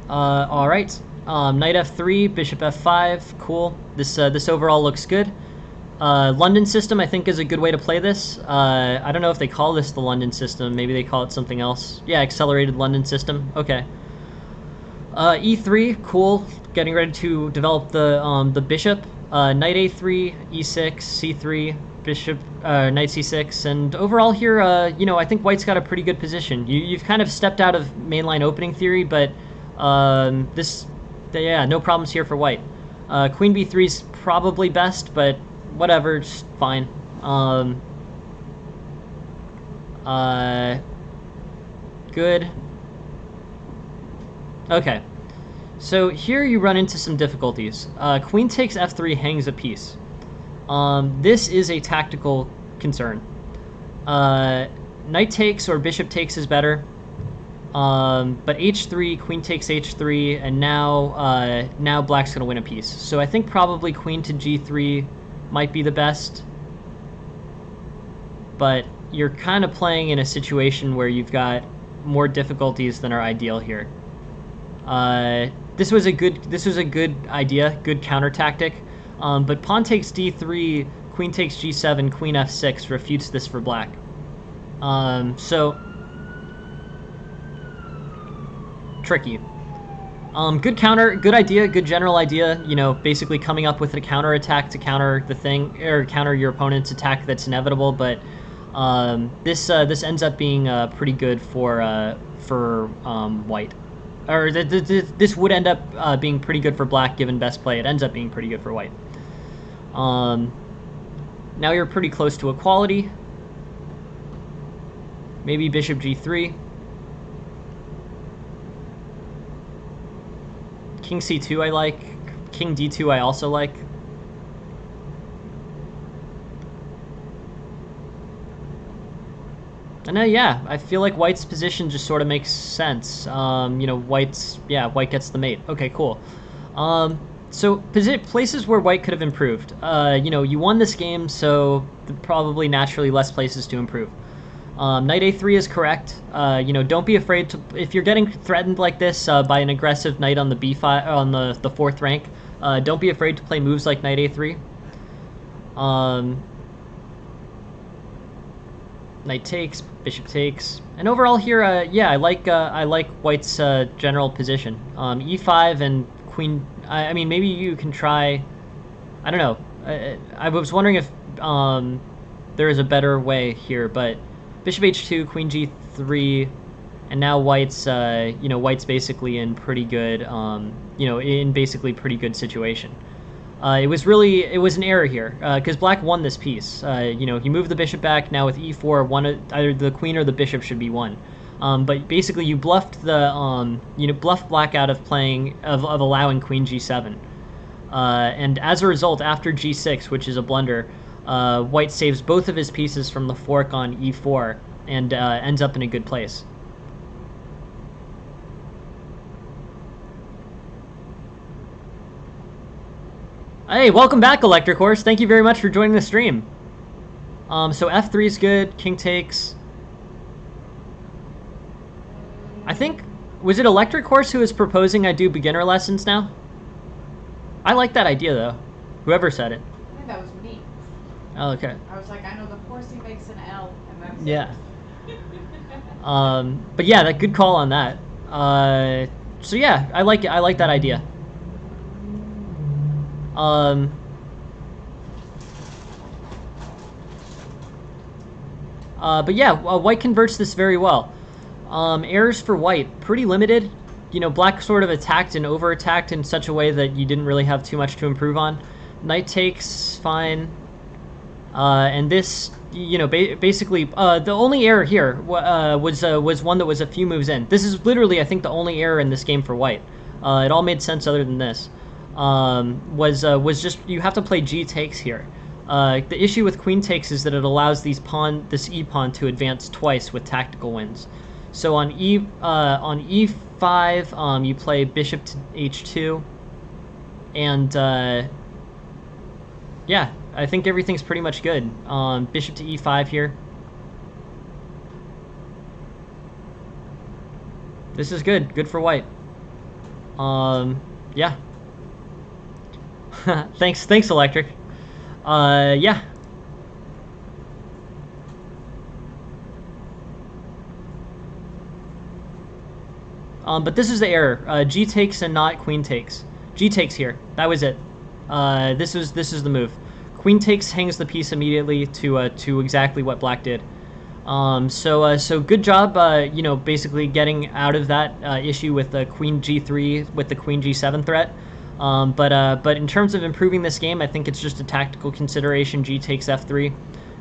All right. Knight f3, bishop f5, cool. This overall looks good. London system, I think, is a good way to play this. I don't know if they call this the London system. Maybe they call it something else. Yeah, accelerated London system. Okay. E3, cool. Getting ready to develop the bishop. Knight a3, e6, c3, bishop, knight c6, and overall here, you know, I think white's got a pretty good position. You've kind of stepped out of mainline opening theory, but yeah, no problems here for white. Queen b3 is probably best, but whatever, just fine. Good. Okay. So here you run into some difficulties. Queen takes f3 hangs a piece. This is a tactical concern. Knight takes or bishop takes is better. But h3, queen takes h3, and now black's gonna win a piece. So I think probably queen to g3 might be the best. But you're kind of playing in a situation where you've got more difficulties than are ideal here. This was a good idea, good counter tactic. But pawn takes d3, queen takes g7, queen f6 refutes this for black. So tricky. Good counter, good idea, good general idea. You know, basically coming up with a counter attack to counter the thing, or counter your opponent's attack that's inevitable. But this ends up being pretty good for white. Or this would end up being pretty good for black given best play. It ends up being pretty good for white. Now you're pretty close to equality. Maybe bishop g3. King c2 I like. King d2 I also like. And yeah, I feel like white's position just sort of makes sense. You know, white gets the mate. Okay, cool. So places where white could have improved. You know, you won this game, so probably naturally less places to improve. Knight a3 is correct. You know, don't be afraid to, if you're getting threatened like this by an aggressive knight on the b5 on the fourth rank. Don't be afraid to play moves like knight a3. Knight takes, bishop takes, and overall here, yeah, I like White's general position. E5 and queen. I mean, maybe you can try. I don't know. I was wondering if there is a better way here, but bishop h2, queen g3, and now White's you know, White's basically in pretty good you know, in basically pretty good situation. It was an error here because Black won this piece. You know, he moved the bishop back. Now with e4, either the queen or the bishop should be won. But basically, you bluffed the you know, bluffed Black out of playing of allowing queen g7. And as a result, after g6, which is a blunder, White saves both of his pieces from the fork on e4 and ends up in a good place. Hey, welcome back, Electric Horse. Thank you very much for joining the stream. So f3 is good. King takes. I think, was it Electric Horse who was proposing I do beginner lessons now? I like that idea, though. Whoever said it. I think that was me. Oh, okay. I was like, I know the horsey makes an L, and that's yeah. it. But yeah, that good call on that. So yeah, I like it. I like that idea. But yeah, White converts this very well. Errors for White, pretty limited. You know, Black sort of attacked and over-attacked in such a way that you didn't really have too much to improve on. Knight takes, fine. And this, you know, basically, the only error here was one that was a few moves in. This is literally, I think, the only error in this game for White. It all made sense other than this. Was just, you have to play g takes here. The issue with queen takes is that it allows this e pawn to advance twice with tactical wins. So on e5, you play bishop to h2, and yeah, I think everything's pretty much good. Bishop to e5 here. This is good. Good for White. Yeah. Thanks, Electric. Yeah. But this is the error. G takes and not queen takes. G takes here. That was it. This is the move. Queen takes hangs the piece immediately to exactly what Black did. So good job. You know, basically getting out of that issue with the queen g3 with the queen g7 threat. But in terms of improving this game, I think it's just a tactical consideration. G takes f3,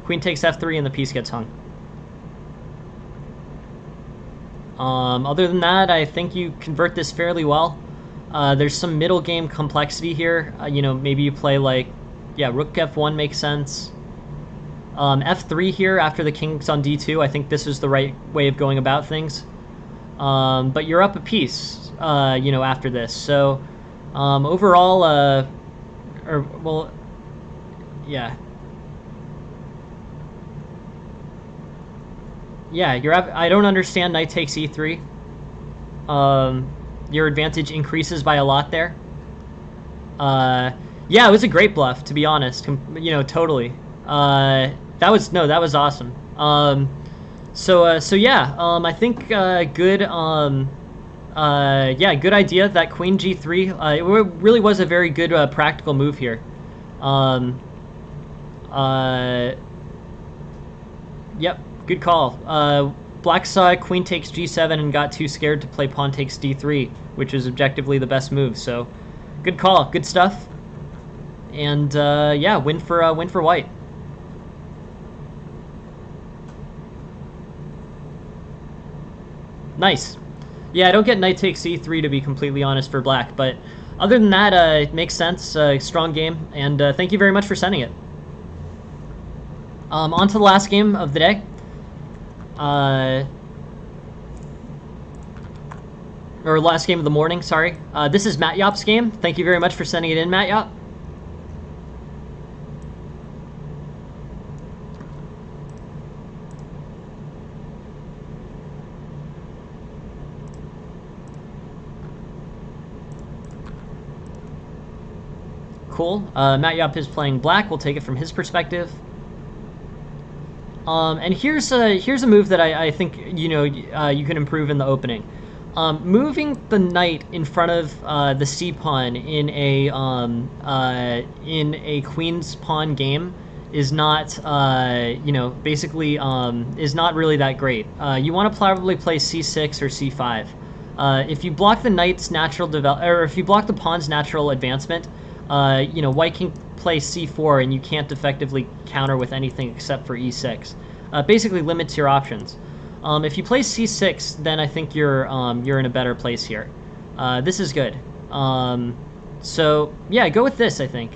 queen takes f3, and the piece gets hung. Other than that, I think you convert this fairly well. There's some middle game complexity here. You know, maybe you play like, yeah, rook f1 makes sense. F3 here after the king's on d2. I think this is the right way of going about things. But you're up a piece, you know, after this. So overall, well, yeah. Yeah, I don't understand knight takes e3. Your advantage increases by a lot there. Yeah, it was a great bluff, to be honest. You know, totally. That was awesome. So yeah, I think good. Yeah, good idea. That queen g3. It really was a very good practical move here. Yep. Good call. Black saw queen takes g7 and got too scared to play pawn takes d3, which is objectively the best move. So, good call, good stuff. And yeah, win for White. Nice. Yeah, I don't get knight takes e3 to be completely honest for Black, but other than that, it makes sense. Strong game, and thank you very much for sending it. On to the last game of the day. Or last game of the morning, sorry. This is Matt Yop's game. Thank you very much for sending it in, Matt Yop. cool. Matt Yop is playing black. We'll take it from his perspective. And here's a move that I think you can improve in the opening. Moving the knight in front of the c pawn in a queen's pawn game is not basically is not really that great. You want to probably play c6 or c5. If you block the knight's natural or if you block the pawn's natural advancement, white can play c4 and you can't effectively counter with anything except for e6. Basically limits your options. If you play c6, then I think you're in a better place here. This is good. So yeah, go with this, I think.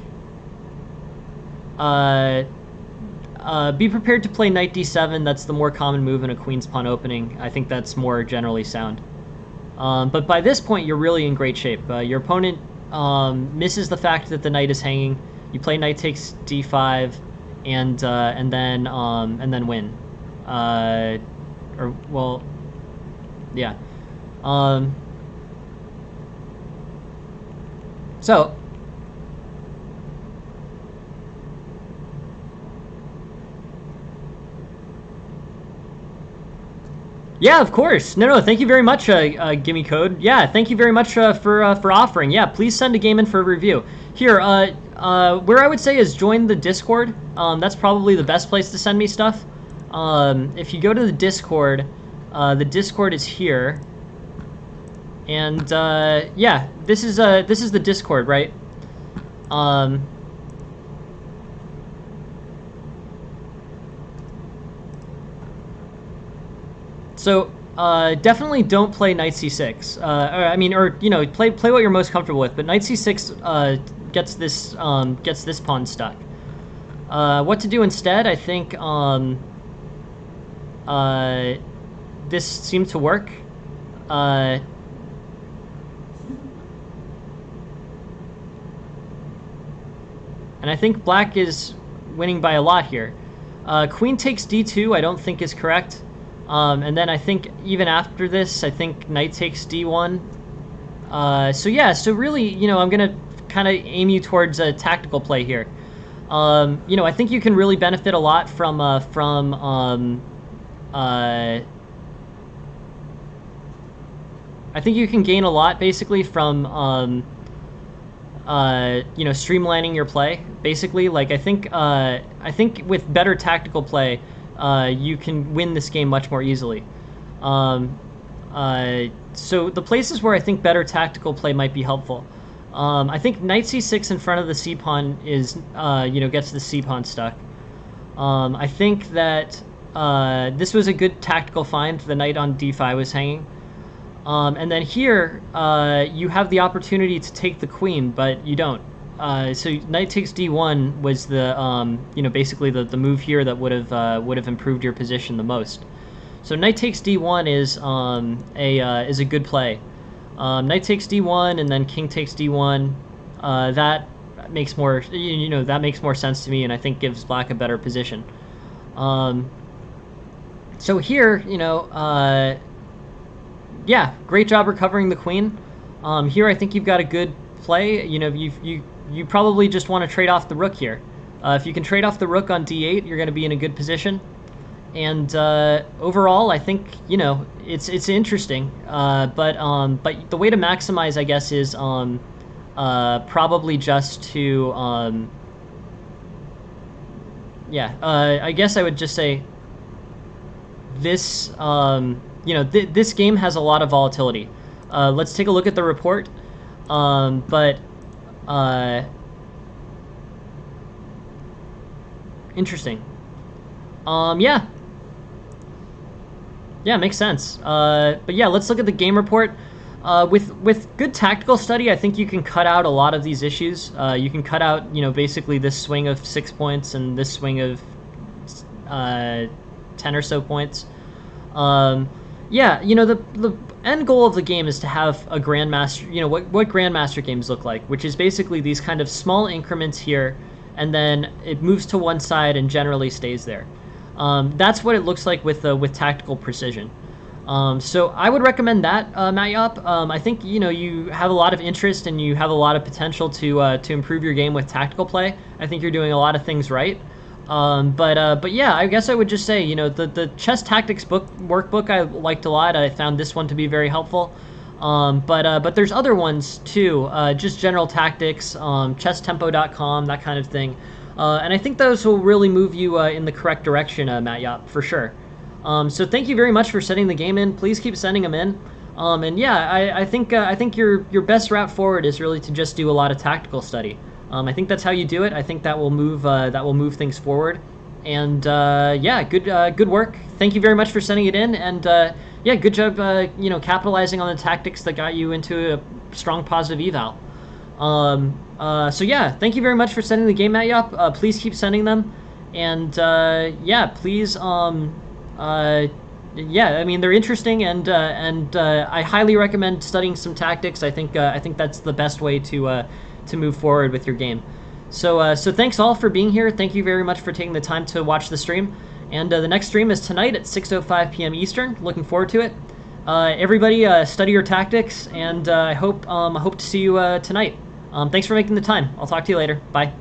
Be prepared to play knight d7. That's the more common move in a queen's pawn opening. I think that's more generally sound. But by this point, you're really in great shape. Your opponent misses the fact that the knight is hanging. You play knight takes d5, and then win. Yeah. So. Yeah, of course. No, thank you very much, Gimme Code. Yeah, thank you very much for offering. Yeah, please send a game in for a review. Here, where I would say is join the Discord. That's probably the best place to send me stuff. If you go to the Discord is here. And, yeah, this is the Discord, right? So definitely don't play knight c6. Play what you're most comfortable with. But knight c6 gets this pawn stuck. What to do instead? I think this seemed to work. And I think black is winning by a lot here. Queen takes d2. I don't think is correct. And then I think even after this, I think knight takes d1. So really, I'm gonna kind of aim you towards a tactical play here. I think you can really benefit a lot from I think you can gain a lot basically from streamlining your play. Basically, like I think with better tactical play, you can win this game much more easily. So the places where I think better tactical play might be helpful. I think knight c6 in front of the c pawn is, gets the c pawn stuck. I think that this was a good tactical find. The knight on d5 was hanging. And then here, you have the opportunity to take the queen, but you don't. So knight takes d1 was the basically the move here that would have improved your position the most. So knight takes d1 is a good play. Knight takes d1 and then king takes d1. That makes more that makes more sense to me, and I think gives black a better position. So here, yeah, great job recovering the queen. Here I think you've got a good play. You probably just want to trade off the rook here. If you can trade off the rook on d8, you're going to be in a good position. And overall, I think it's interesting. But the way to maximize, I guess, is probably just to I guess I would just say this. This game has a lot of volatility. Let's take a look at the report. Interesting. Yeah, makes sense. But yeah, let's look at the game report. With good tactical study, I think you can cut out a lot of these issues. You can cut out, basically this swing of 6 points and this swing of 10 or so points. Yeah, the end goal of the game is to have a grandmaster, what grandmaster games look like, which is basically these kind of small increments here, and then it moves to one side and generally stays there. That's what it looks like with tactical precision. So I would recommend that, Matt Yop. I think you have a lot of interest and you have a lot of potential to improve your game with tactical play. I think you're doing a lot of things right. But yeah, I guess I would just say the chess tactics workbook I liked a lot. I found this one to be very helpful. But there's other ones too, just general tactics, chesstempo.com, that kind of thing. And I think those will really move you in the correct direction, Matt Yop, for sure. So thank you very much for sending the game in. Please keep sending them in. And yeah, I think your best route forward is really to just do a lot of tactical study. I think that's how you do it. I think that will move things forward. And yeah, good work. Thank you very much for sending it in. And yeah, good job. Capitalizing on the tactics that got you into a strong positive eval. So yeah, thank you very much for sending the game, Matt Yop. Please keep sending them. And yeah, please. Yeah, I mean they're interesting, and I highly recommend studying some tactics. I think that's the best way to move forward with your game. So thanks all for being here. Thank you very much for taking the time to watch the stream. And the next stream is tonight at 6:05 p.m. Eastern. Looking forward to it. Everybody, study your tactics, and I hope to see you tonight. Thanks for making the time. I'll talk to you later. Bye.